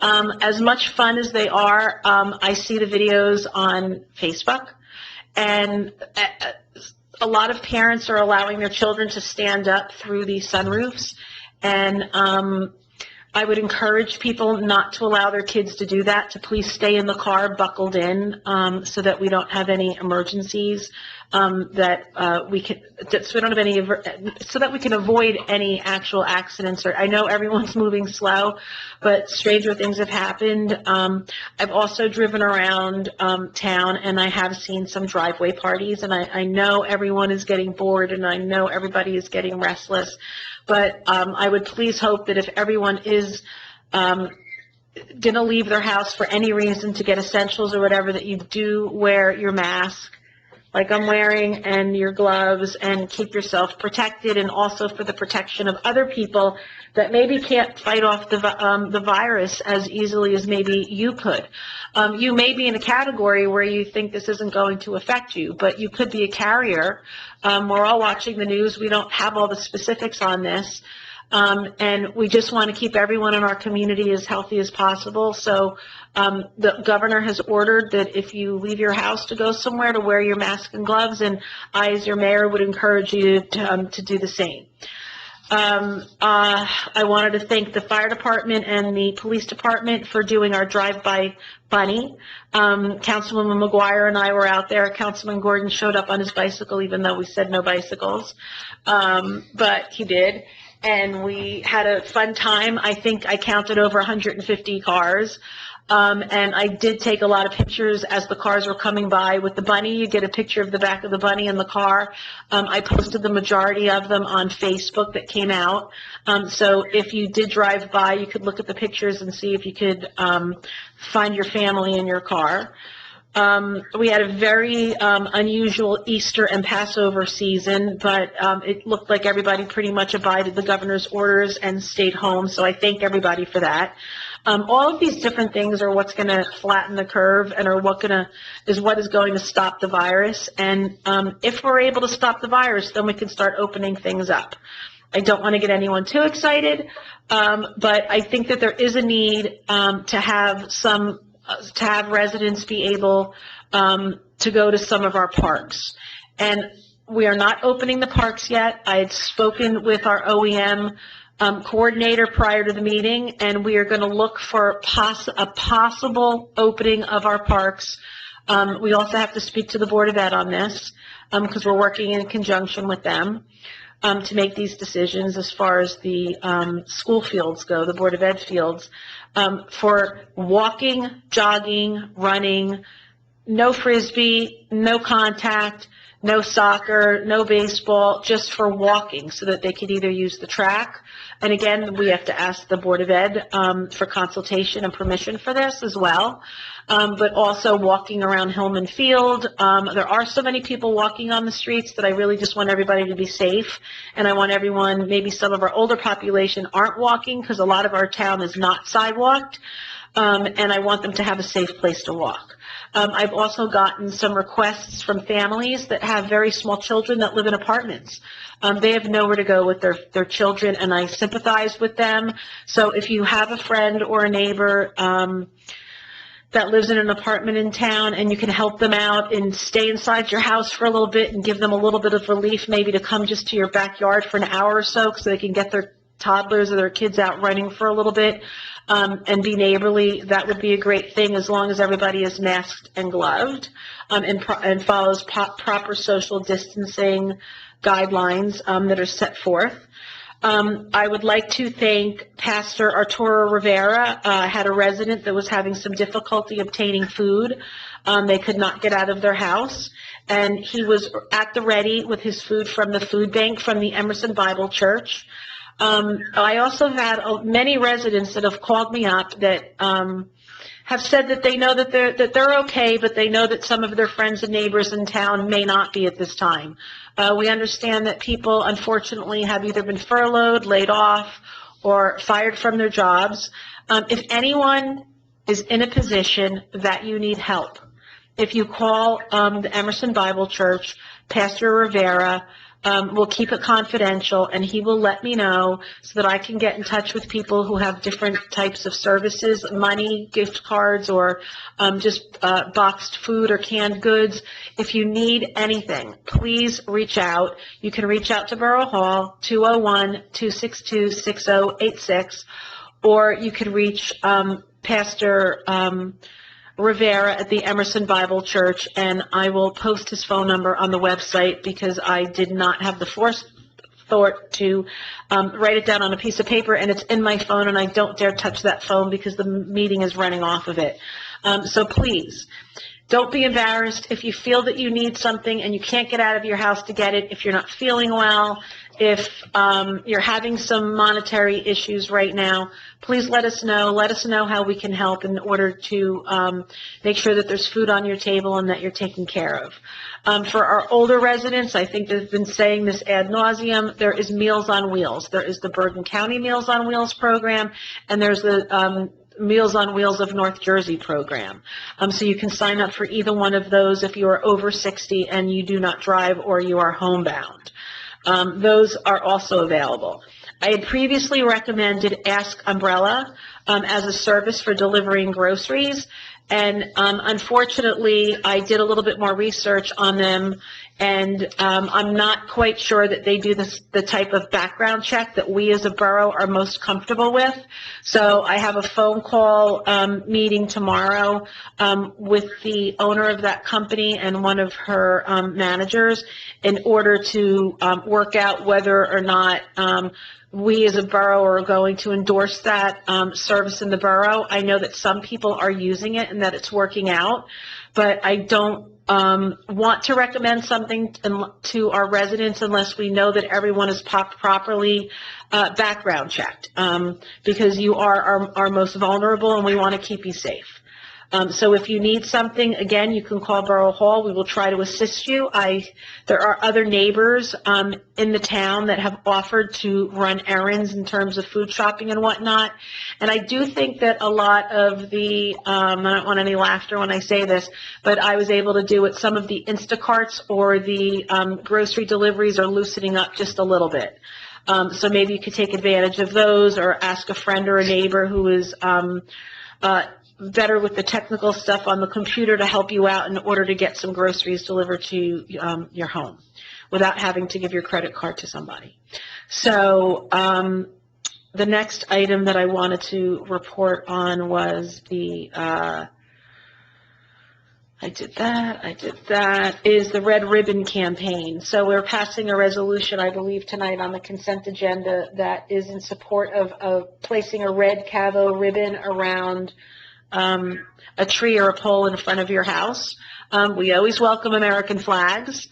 as much fun as they are, I see the videos on Facebook, and a lot of parents are allowing their children to stand up through these sunroofs, and I would encourage people not to allow their kids to do that, to please stay in the car buckled in, so that we don't have any emergencies, so we can avoid any actual accidents. I know everyone's moving slow, but stranger things have happened. I've also driven around town, and I have seen some driveway parties, and I know everyone is getting bored, and I know everybody is getting restless. But I would please hope that if everyone is going to leave their house for any reason to get essentials or whatever, that you do wear your mask, like I'm wearing, and your gloves, and keep yourself protected, and also for the protection of other people that maybe can't fight off the virus as easily as maybe you could. You may be in a category where you think this isn't going to affect you, but you could be a carrier. We're all watching the news. We don't have all the specifics on this. And we just want to keep everyone in our community as healthy as possible. So the governor has ordered that if you leave your house to go somewhere, to wear your mask and gloves, and I, as your mayor, would encourage you to do the same. I wanted to thank the fire department and the police department for doing our drive-by bunny. Councilwoman McGuire and I were out there. Councilman Gordon showed up on his bicycle, even though we said no bicycles, but he did. And we had a fun time. I think I counted over 150 cars. And I did take a lot of pictures as the cars were coming by with the bunny. You get a picture of the back of the bunny in the car. I posted the majority of them on Facebook that came out. So if you did drive by, you could look at the pictures and see if you could find your family in your car. We had a very unusual Easter and Passover season, but it looked like everybody pretty much abided the governor's orders and stayed home, so I thank everybody for that. All of these different things are what's going to flatten the curve and are what is going to stop the virus. And if we're able to stop the virus, then we can start opening things up. I don't want to get anyone too excited, but I think that there is a need to have residents be able to go to some of our parks. And we are not opening the parks yet. I had spoken with our OEM coordinator prior to the meeting, and we are going to look for a possible opening of our parks. We also have to speak to the Board of Ed on this, because we're working in conjunction with them to make these decisions as far as the school fields go, the Board of Ed fields. For walking, jogging, running, no Frisbee, no contact, no soccer, no baseball, just for walking, so that they could either use the track. And again, we have to ask the Board of Ed for consultation and permission for this as well. But also walking around Hillman Field. There are so many people walking on the streets that I really just want everybody to be safe. And I want everyone, maybe some of our older population aren't walking, because a lot of our town is not sidewalked. And I want them to have a safe place to walk. I've also gotten some requests from families that have very small children that live in apartments. They have nowhere to go with their children, and I sympathize with them. So if you have a friend or a neighbor that lives in an apartment in town, and you can help them out and stay inside your house for a little bit and give them a little bit of relief, maybe to come just to your backyard for an hour or so they can get toddlers or their kids out running for a little bit, and be neighborly, that would be a great thing, as long as everybody is masked and gloved, and follows proper social distancing guidelines that are set forth. I would like to thank Pastor Arturo Rivera. Had a resident that was having some difficulty obtaining food. They could not get out of their house, and he was at the ready with his food from the food bank from the Emerson Bible Church. I also had many residents that have called me up that have said that they know that they're okay, but they know that some of their friends and neighbors in town may not be at this time. We understand that people, unfortunately, have either been furloughed, laid off, or fired from their jobs. If anyone is in a position that you need help, if you call the Emerson Bible Church, Pastor Rivera, we'll keep it confidential, and he will let me know so that I can get in touch with people who have different types of services, money, gift cards, or just boxed food or canned goods. If you need anything, please reach out. You can reach out to Borough Hall, 201-262-6086, or you could reach Pastor Rivera at the Emerson Bible Church, and I will post his phone number on the website because I did not have the forethought to write it down on a piece of paper, and it's in my phone, and I don't dare touch that phone because the meeting is running off of it. So please, don't be embarrassed. If you feel that you need something and you can't get out of your house to get it, if you're not feeling well, if you're having some monetary issues right now, please let us know. Let us know how we can help in order to make sure that there's food on your table and that you're taken care of. For our older residents, I think they've been saying this ad nauseum, there is Meals on Wheels. There is the Bergen County Meals on Wheels program, and there's the Meals on Wheels of North Jersey program. So you can sign up for either one of those if you are over 60 and you do not drive or you are homebound. Those are also available. I had previously recommended Ask Umbrella as a service for delivering groceries, and unfortunately, I did a little bit more research on them, and I'm not quite sure that they do the type of background check that we as a borough are most comfortable with. So I have a phone call meeting tomorrow with the owner of that company and one of her managers in order to work out whether or not we as a borough are going to endorse that service in the borough. I know that some people are using it and that it's working out, but I don't want to recommend something to our residents unless we know that everyone is properly background checked, because you are our most vulnerable and we want to keep you safe. So if you need something, again, you can call Borough Hall. We will try to assist you. There are other neighbors in the town that have offered to run errands in terms of food shopping and whatnot. And I do think that a lot of the, I don't want any laughter when I say this, but I was able to do it. Some of the Instacarts or the grocery deliveries are loosening up just a little bit. So maybe you could take advantage of those or ask a friend or a neighbor who is better with the technical stuff on the computer to help you out in order to get some groceries delivered to your home without having to give your credit card to somebody. So the next item that I wanted to report on was the, I did that, is the Red Ribbon Campaign. So we're passing a resolution, I believe, tonight on the consent agenda that is in support of placing a red Cavo ribbon around a tree or a pole in front of your house. We always welcome American flags.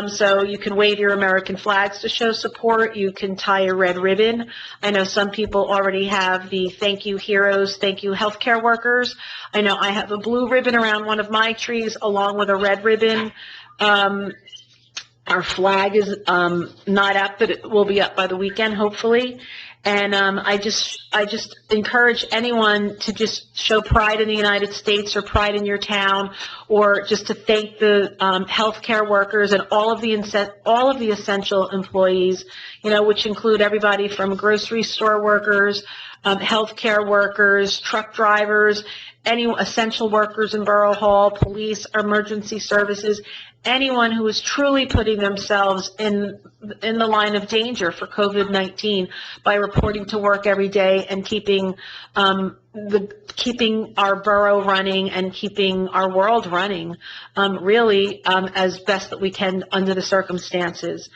So you can wave your American flags to show support. You can tie a red ribbon. I know some people already have the thank you heroes, thank you healthcare workers. I know I have a blue ribbon around one of my trees along with a red ribbon. Our flag is not up, but it will be up by the weekend, hopefully. And I just encourage anyone to just show pride in the United States or pride in your town, or just to thank the healthcare workers and all of the essential employees, you know, which include everybody from grocery store workers, healthcare workers, truck drivers, any essential workers in Borough Hall, police, emergency services, anyone who is truly putting themselves in the line of danger for COVID-19 by reporting to work every day and keeping our borough running and keeping our world running, really, as best that we can under the circumstances.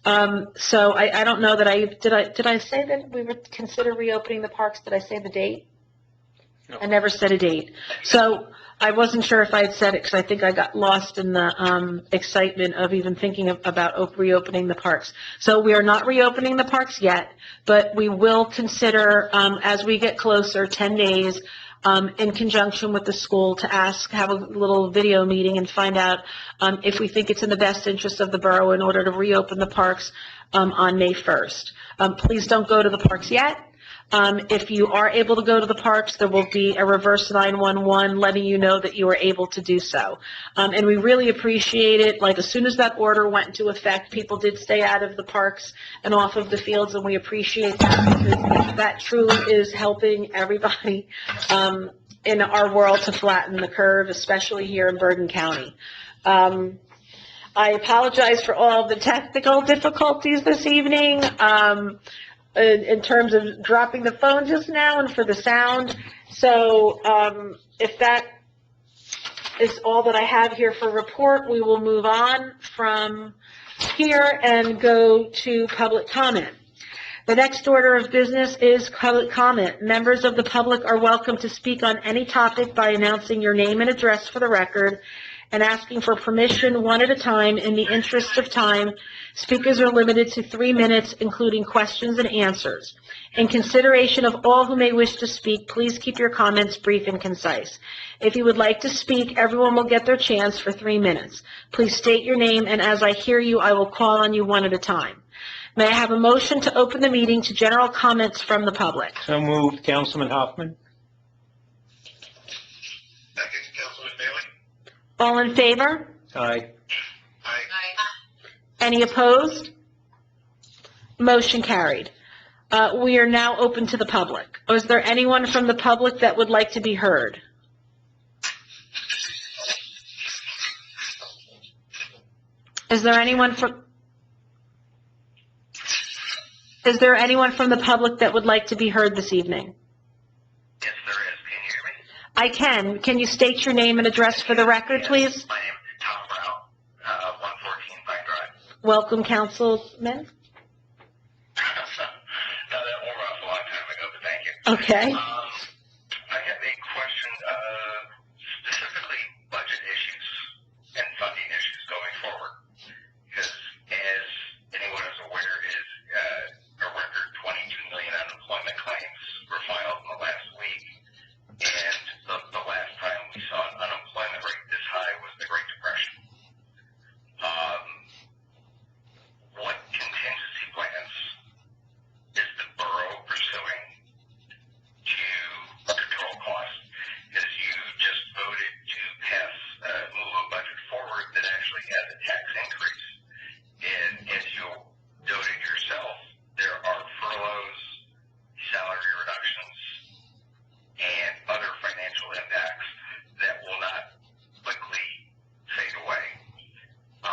So I don't know that did I say that we would consider reopening the parks? Did I say the date? No. I never said a date. So I wasn't sure if I had said it because I think I got lost in the excitement of even thinking about reopening the parks. So we are not reopening the parks yet, but we will consider, as we get closer, 10 days, in conjunction with the school to have a little video meeting and find out if we think it's in the best interest of the borough in order to reopen the parks on May 1st. Please don't go to the parks yet. If you are able to go to the parks, there will be a reverse 911 letting you know that you are able to do so. And we really appreciate it. Like, as soon as that order went into effect, people did stay out of the parks and off of the fields, and we appreciate that because that truly is helping everybody in our world to flatten the curve, especially here in Bergen County. I apologize for all of the technical difficulties this evening. In terms of dropping the phone just now and for the sound. So if that is all that I have here for report, we will move on from here and go to public comment. The next order of business is public comment. Members of the public are welcome to speak on any topic by announcing your name and address for the record and asking for permission one at a time. In the interest of time, speakers are limited to 3 minutes, including questions and answers. In consideration of all who may wish to speak, please keep your comments brief and concise. If you would like to speak, everyone will get their chance for 3 minutes. Please state your name, and as I hear you, I will call on you one at a time. May I have a motion to open the meeting to general comments from the public? So moved, Councilman Hoffman. Second, Councilman Bailey? All in favor? Aye. Aye. Any opposed? Motion carried. We are now open to the public. Is there anyone from the public that would like to be heard? Is there anyone from the public that would like to be heard this evening? Yes, there is. Can you hear me? I can. Can you state your name and address for the record, please? My name is Tom Brown, 114 Pine Drive. Welcome, Councilman. Now, that wore off a long time ago, but thank you. Okay. I have a question, specifically budget issues and funding issues going forward. Because as anyone is aware, is a record 22 million unemployment claims were filed in the last week. And the last time we saw an unemployment rate this high was the Great Depression. What contingency plans is the borough pursuing to control costs? Because you just voted to move a budget forward that actually has a tax increase. And as you noted yourself, there are furloughs, salary reductions, and other financial impacts that will not quickly fade away. The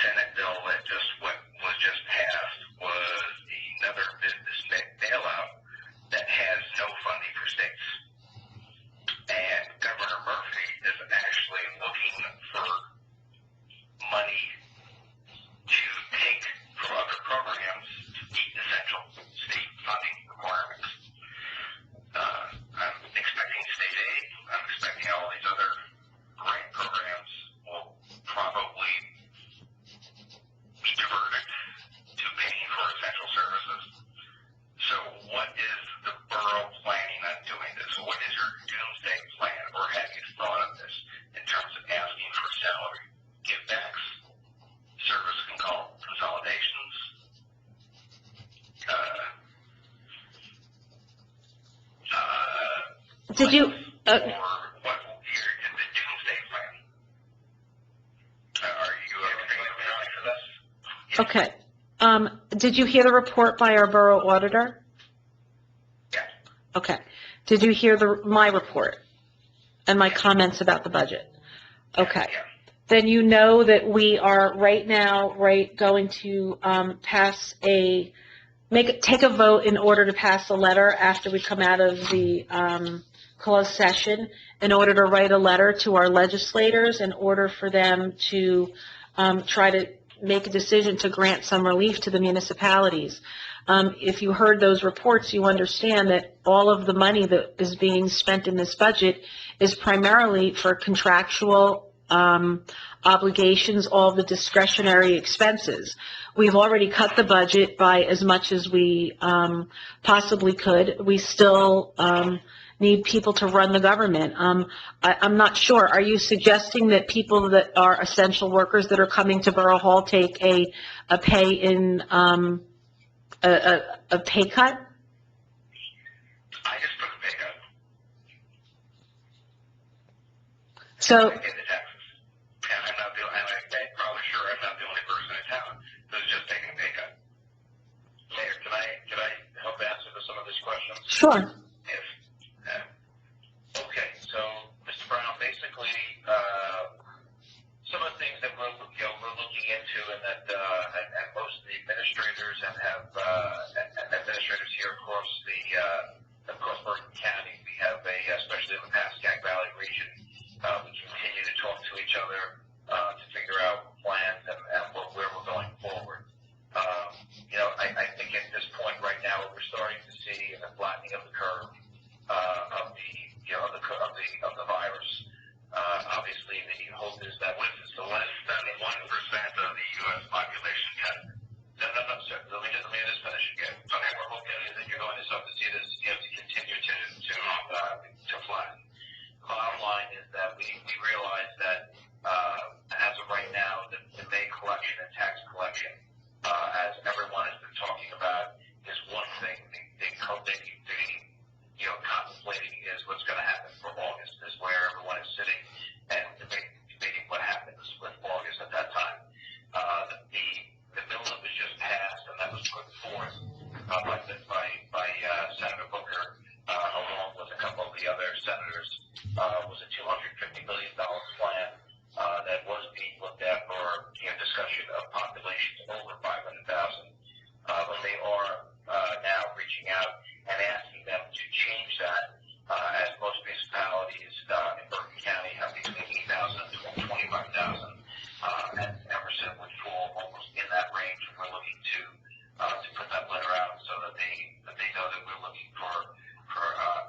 Senate bill that was just passed was another business bailout that has no funding for states. And Governor Murphy is actually looking for money to take from other programs to meet essential state funding requirements. I'm expecting state aid. I'm expecting all these other grant programs will probably be diverted to paying for essential services. So what is the borough planning on doing this? What is your doomsday plan, or have you thought of this in terms of asking for salary givebacks, service consolidations? Did you? Or what is the doomsday plan? Are you expecting for this? Okay. Did you hear the report by our borough auditor? Yeah. Okay. Did you hear my report and my comments about the budget? Okay. Yeah. Then you know that we are right now, going to take a vote in order to pass a letter after we come out of the closed session, in order to write a letter to our legislators in order for them to try to make a decision to grant some relief to the municipalities. If you heard those reports, you understand that all of the money that is being spent in this budget is primarily for contractual obligations, all the discretionary expenses. We've already cut the budget by as much as we possibly could. We still need people to run the government. I'm not sure. Are you suggesting that people that are essential workers that are coming to Borough Hall take a pay in a pay cut? I just took a pay cut. So. I pay the taxes. And I'm not the only, and I'm probably sure I'm not the only person in town who's just taking a pay cut. Mayor, can I help answer some of these questions? Sure. If, okay, so, Mr. Brown, basically, some of the things that we're looking into, and that, and most of the administrators and administrators here across Bergen County, we have especially in the Pascagoula Valley region, we continue to talk to each other, to figure out plans and where we're going forward. I think at this point right now, what we're starting to see is a flattening of the curve, of the virus. Obviously, the hope is that with less than 1% of the U.S. population yet. No, sir. Let me just finish again. Okay, we're hoping that you're going to start to see this, to continue to flatten. The bottom line is that we realize that, as of right now, the May collection and tax collection, as everyone has been talking about, is one thing. Contemplating is what's going to happen for August, is where everyone is sitting and debating what happens with August at that time. The bill that was just passed and that was put forth by Senator Booker, along with a couple of the other senators, was a $250 billion plan that was being looked at for discussion of populations over 500,000. But they are now reaching out and asking them to change that, as most municipalities in Bergen County have between 8,000 and 25,000, and Emerson would fall almost in that range. We're looking to put that letter out so that they know that we're looking for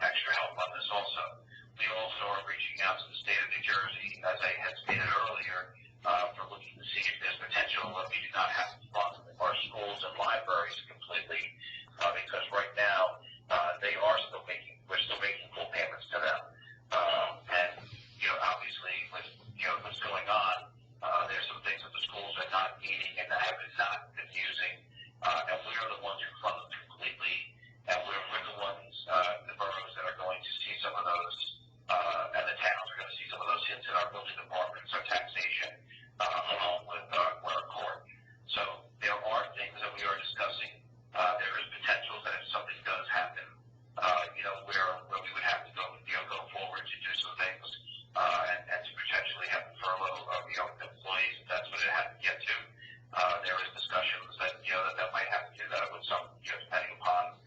extra help on this also. We also are reaching out to the state of New Jersey, as I had stated earlier, for looking to see if there's potential that we do not have to fund our schools and libraries completely, because right now we're still making full payments to them. And obviously with what's going on, there's some things that the schools are not needing and that have not been using, and we're the ones who fund them completely, and we're the ones, the boroughs that are going to see some of those, and the towns are going to see some of those hits in our building departments, our taxation, along with our court. So there are things that we are discussing. There is potential that if something does happen, where we would have to go forward to do some things, and to potentially have furlough of employees, if that's what it had to get to. There is discussions that that might have to do that with some, depending upon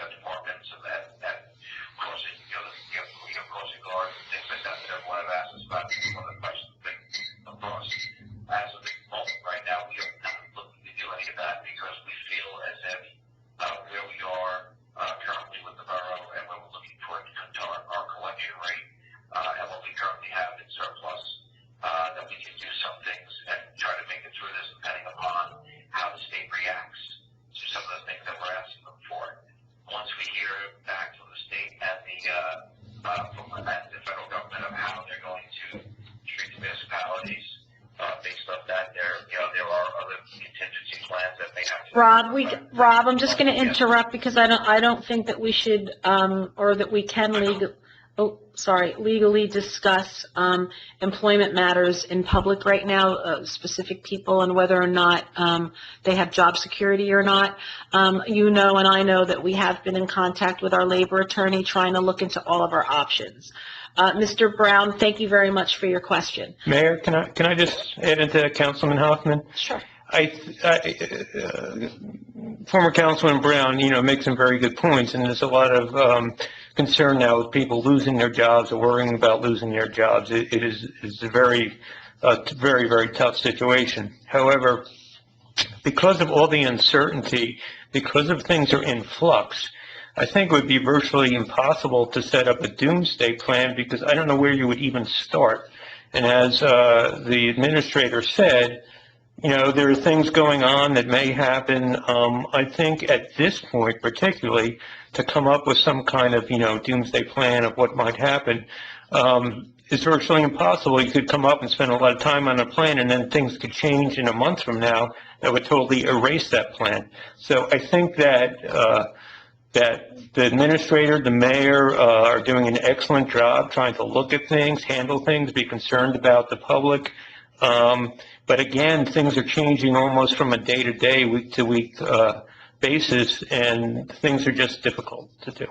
departments and crossing crossing guards and things like that everyone have asked us about. One of the questions of course, as of the moment right now, we are not looking to do any of that because we feel as if where we are currently with the borough and where we're looking for our collection rate and what we currently have in surplus, that we can do some things and try to make it through this depending upon how the state reacts to some of the things that we're asking them for. Once we hear back from the state and the federal government of how they're going to treat the municipalities, based on that, there are other contingency plans that may have to. Rob, I'm just going to interrupt because I don't think that we should, or that we can legally discuss employment matters in public right now, specific people and whether or not they have job security or not. You know, and I know that we have been in contact with our labor attorney trying to look into all of our options. Mr. Brown, thank you very much for your question. Mayor, can I just add into Councilman Hoffman? Sure. Former Councilman Brown, makes some very good points, and there's a lot of concern now with people losing their jobs or worrying about losing their jobs. It is a very, very tough situation. However, because of all the uncertainty, because of things are in flux, I think it would be virtually impossible to set up a doomsday plan, because I don't know where you would even start. And as the administrator said, there are things going on that may happen. I think at this point, particularly, to come up with some kind of, doomsday plan of what might happen is virtually impossible. You could come up and spend a lot of time on a plan, and then things could change in a month from now that would totally erase that plan. So I think that the administrator, the mayor are doing an excellent job trying to look at things, handle things, be concerned about the public. But again, things are changing almost from a day-to-day, week-to-week basis, and things are just difficult to do.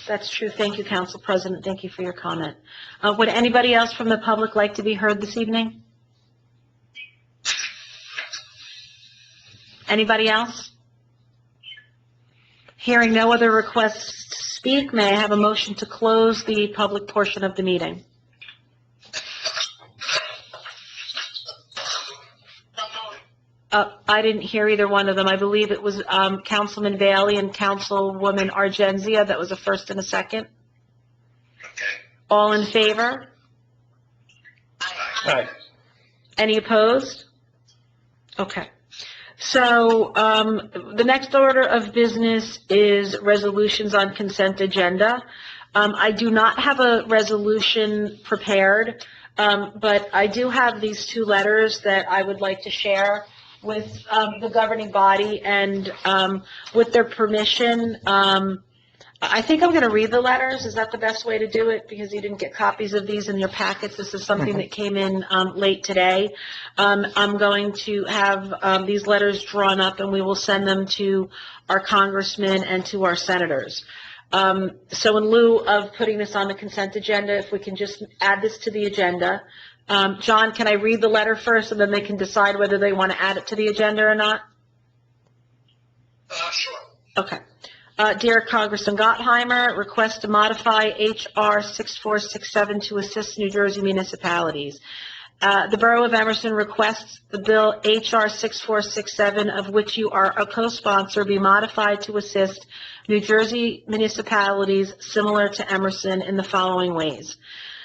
That's true. Thank you, Council President. Thank you for your comment. Would anybody else from the public like to be heard this evening? Anybody else? Hearing no other requests to speak, may I have a motion to close the public portion of the meeting? I didn't hear either one of them. I believe it was Councilman Bailey and Councilwoman Argenzia. That was a first and a second. Okay. All in favor? Aye. Any opposed? Okay. So the next order of business is resolutions on consent agenda. I do not have a resolution prepared, but I do have these two letters that I would like to share with the governing body, and with their permission, I think I'm going to read the letters. Is that the best way to do it? Because you didn't get copies of these in your packets. This is something that came in late today. I'm going to have these letters drawn up, and we will send them to our congressmen and to our senators. So in lieu of putting this on the consent agenda, if we can just add this to the agenda. John, can I read the letter first, and then they can decide whether they want to add it to the agenda or not? Sure. Okay. Dear Congressman Gottheimer, request to modify H.R. 6467 to assist New Jersey municipalities. The Borough of Emerson requests the bill H.R. 6467, of which you are a co-sponsor, be modified to assist New Jersey municipalities similar to Emerson in the following ways.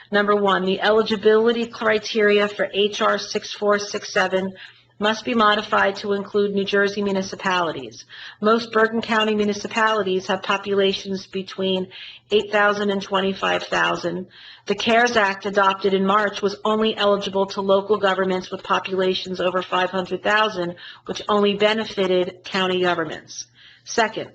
Number one, the eligibility criteria for H.R. 6467 must be modified to include New Jersey municipalities. Most Bergen County municipalities have populations between 8,000 and 25,000. The CARES Act adopted in March was only eligible to local governments with populations over 500,000, which only benefited county governments. Second,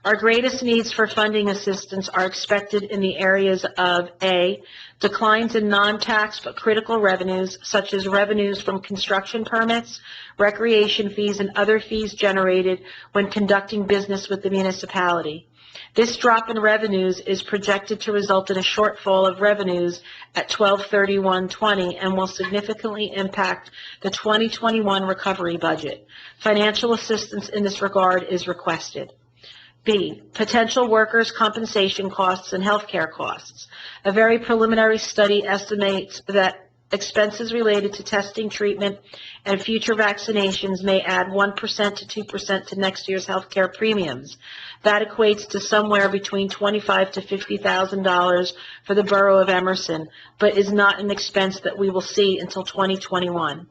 our greatest needs for funding assistance are expected in the areas of A, declines in non-tax but critical revenues, such as revenues from construction permits, recreation fees, and other fees generated when conducting business with the municipality. This drop in revenues is projected to result in a shortfall of revenues at 12/31/20 and will significantly impact the 2021 recovery budget. Financial assistance in this regard is requested. B, potential workers' compensation costs and health care costs. A very preliminary study estimates that expenses related to testing, treatment, and future vaccinations may add 1% to 2% to next year's health care premiums. That equates to somewhere between $25,000 to $50,000 for the Borough of Emerson, but is not an expense that we will see until 2021.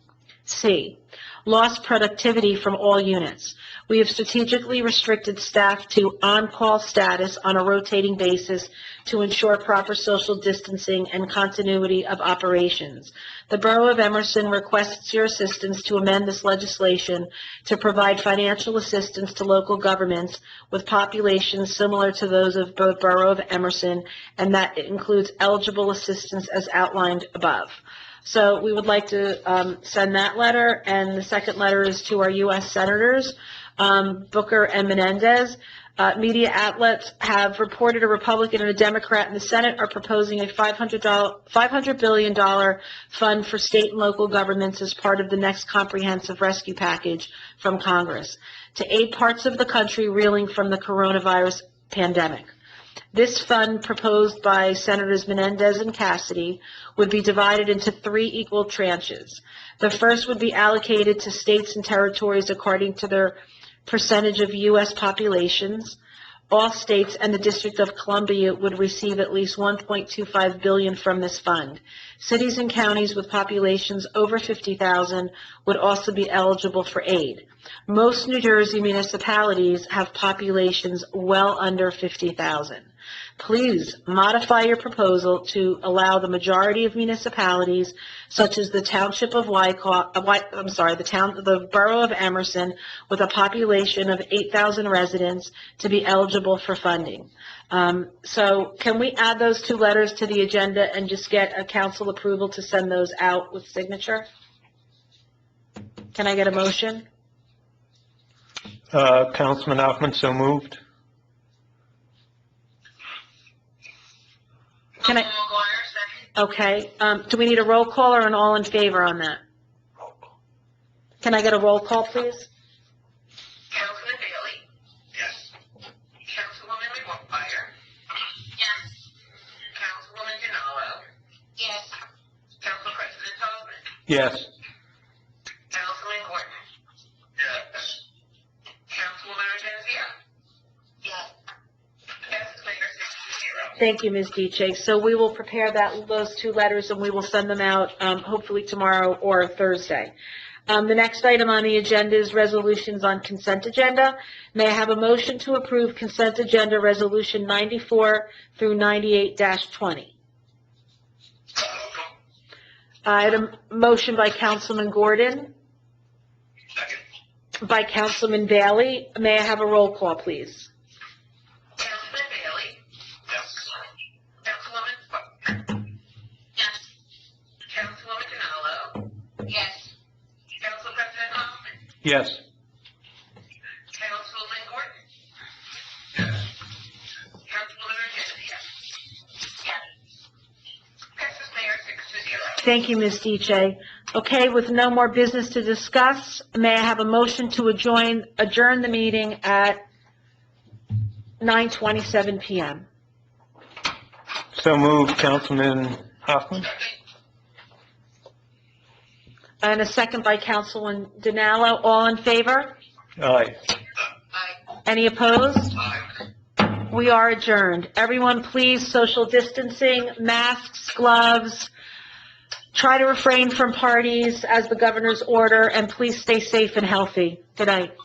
C, lost productivity from all units. We have strategically restricted staff to on-call status on a rotating basis to ensure proper social distancing and continuity of operations. The Borough of Emerson requests your assistance to amend this legislation to provide financial assistance to local governments with populations similar to those of both Borough of Emerson, and that it includes eligible assistance as outlined above. So we would like to send that letter, and the second letter is to our U.S. Senators, Booker and Menendez. Media outlets have reported a Republican and a Democrat in the Senate are proposing a $500 billion fund for state and local governments as part of the next comprehensive rescue package from Congress to aid parts of the country reeling from the coronavirus pandemic. This fund, proposed by Senators Menendez and Cassidy, would be divided into 3 equal tranches. The first would be allocated to states and territories according to their percentage of U.S. populations. All states and the District of Columbia would receive at least $1.25 billion from this fund. Cities and counties with populations over 50,000 would also be eligible for aid. Most New Jersey municipalities have populations well under 50,000. Please modify your proposal to allow the majority of municipalities, such as the Township of the Borough of Emerson, with a population of 8,000 residents, to be eligible for funding. So can we add those 2 letters to the agenda and just get a council approval to send those out with signature? Can I get a motion? Councilman Hoffman, so moved. Can I? McGuire, second. Okay. Do we need a roll call or an all in favor on that? Can I get a roll call, please? Councilman Bailey. Yes. Councilwoman McGuire. Yes. Councilwoman Dinalo. Yes. Council President Hoffman. Yes. Councilman Gordon. Yes. Councilwoman Ortenzio. Yes. Passes later 6-0. Thank you, Ms. Diche. So we will prepare those 2 letters, and we will send them out hopefully tomorrow or Thursday. The next item on the agenda is resolutions on consent agenda. May I have a motion to approve consent agenda resolution 94 through 98-20? I had a motion by Councilman Gordon, Second. by Councilman Bailey. May I have a roll call, please? Councilman Bailey. Yes. Councilwoman. Yes. Councilwoman Dinalo. Yes. Council President Hoffman. Yes. Councilman Gordon. Yes. Councilwoman Ortenzio. Yes. Passes mayor 6-0. Thank you, Ms. Diche. Okay, with no more business to discuss, may I have a motion to adjourn the meeting at 9:27 p.m.? So moved, Councilman Hoffman. And a second by Councilman Dinalo. All in favor? Aye. Any opposed? Aye. We are adjourned. Everyone, please, social distancing, masks, gloves. Try to refrain from parties as the governor's order, and please stay safe and healthy. Good night.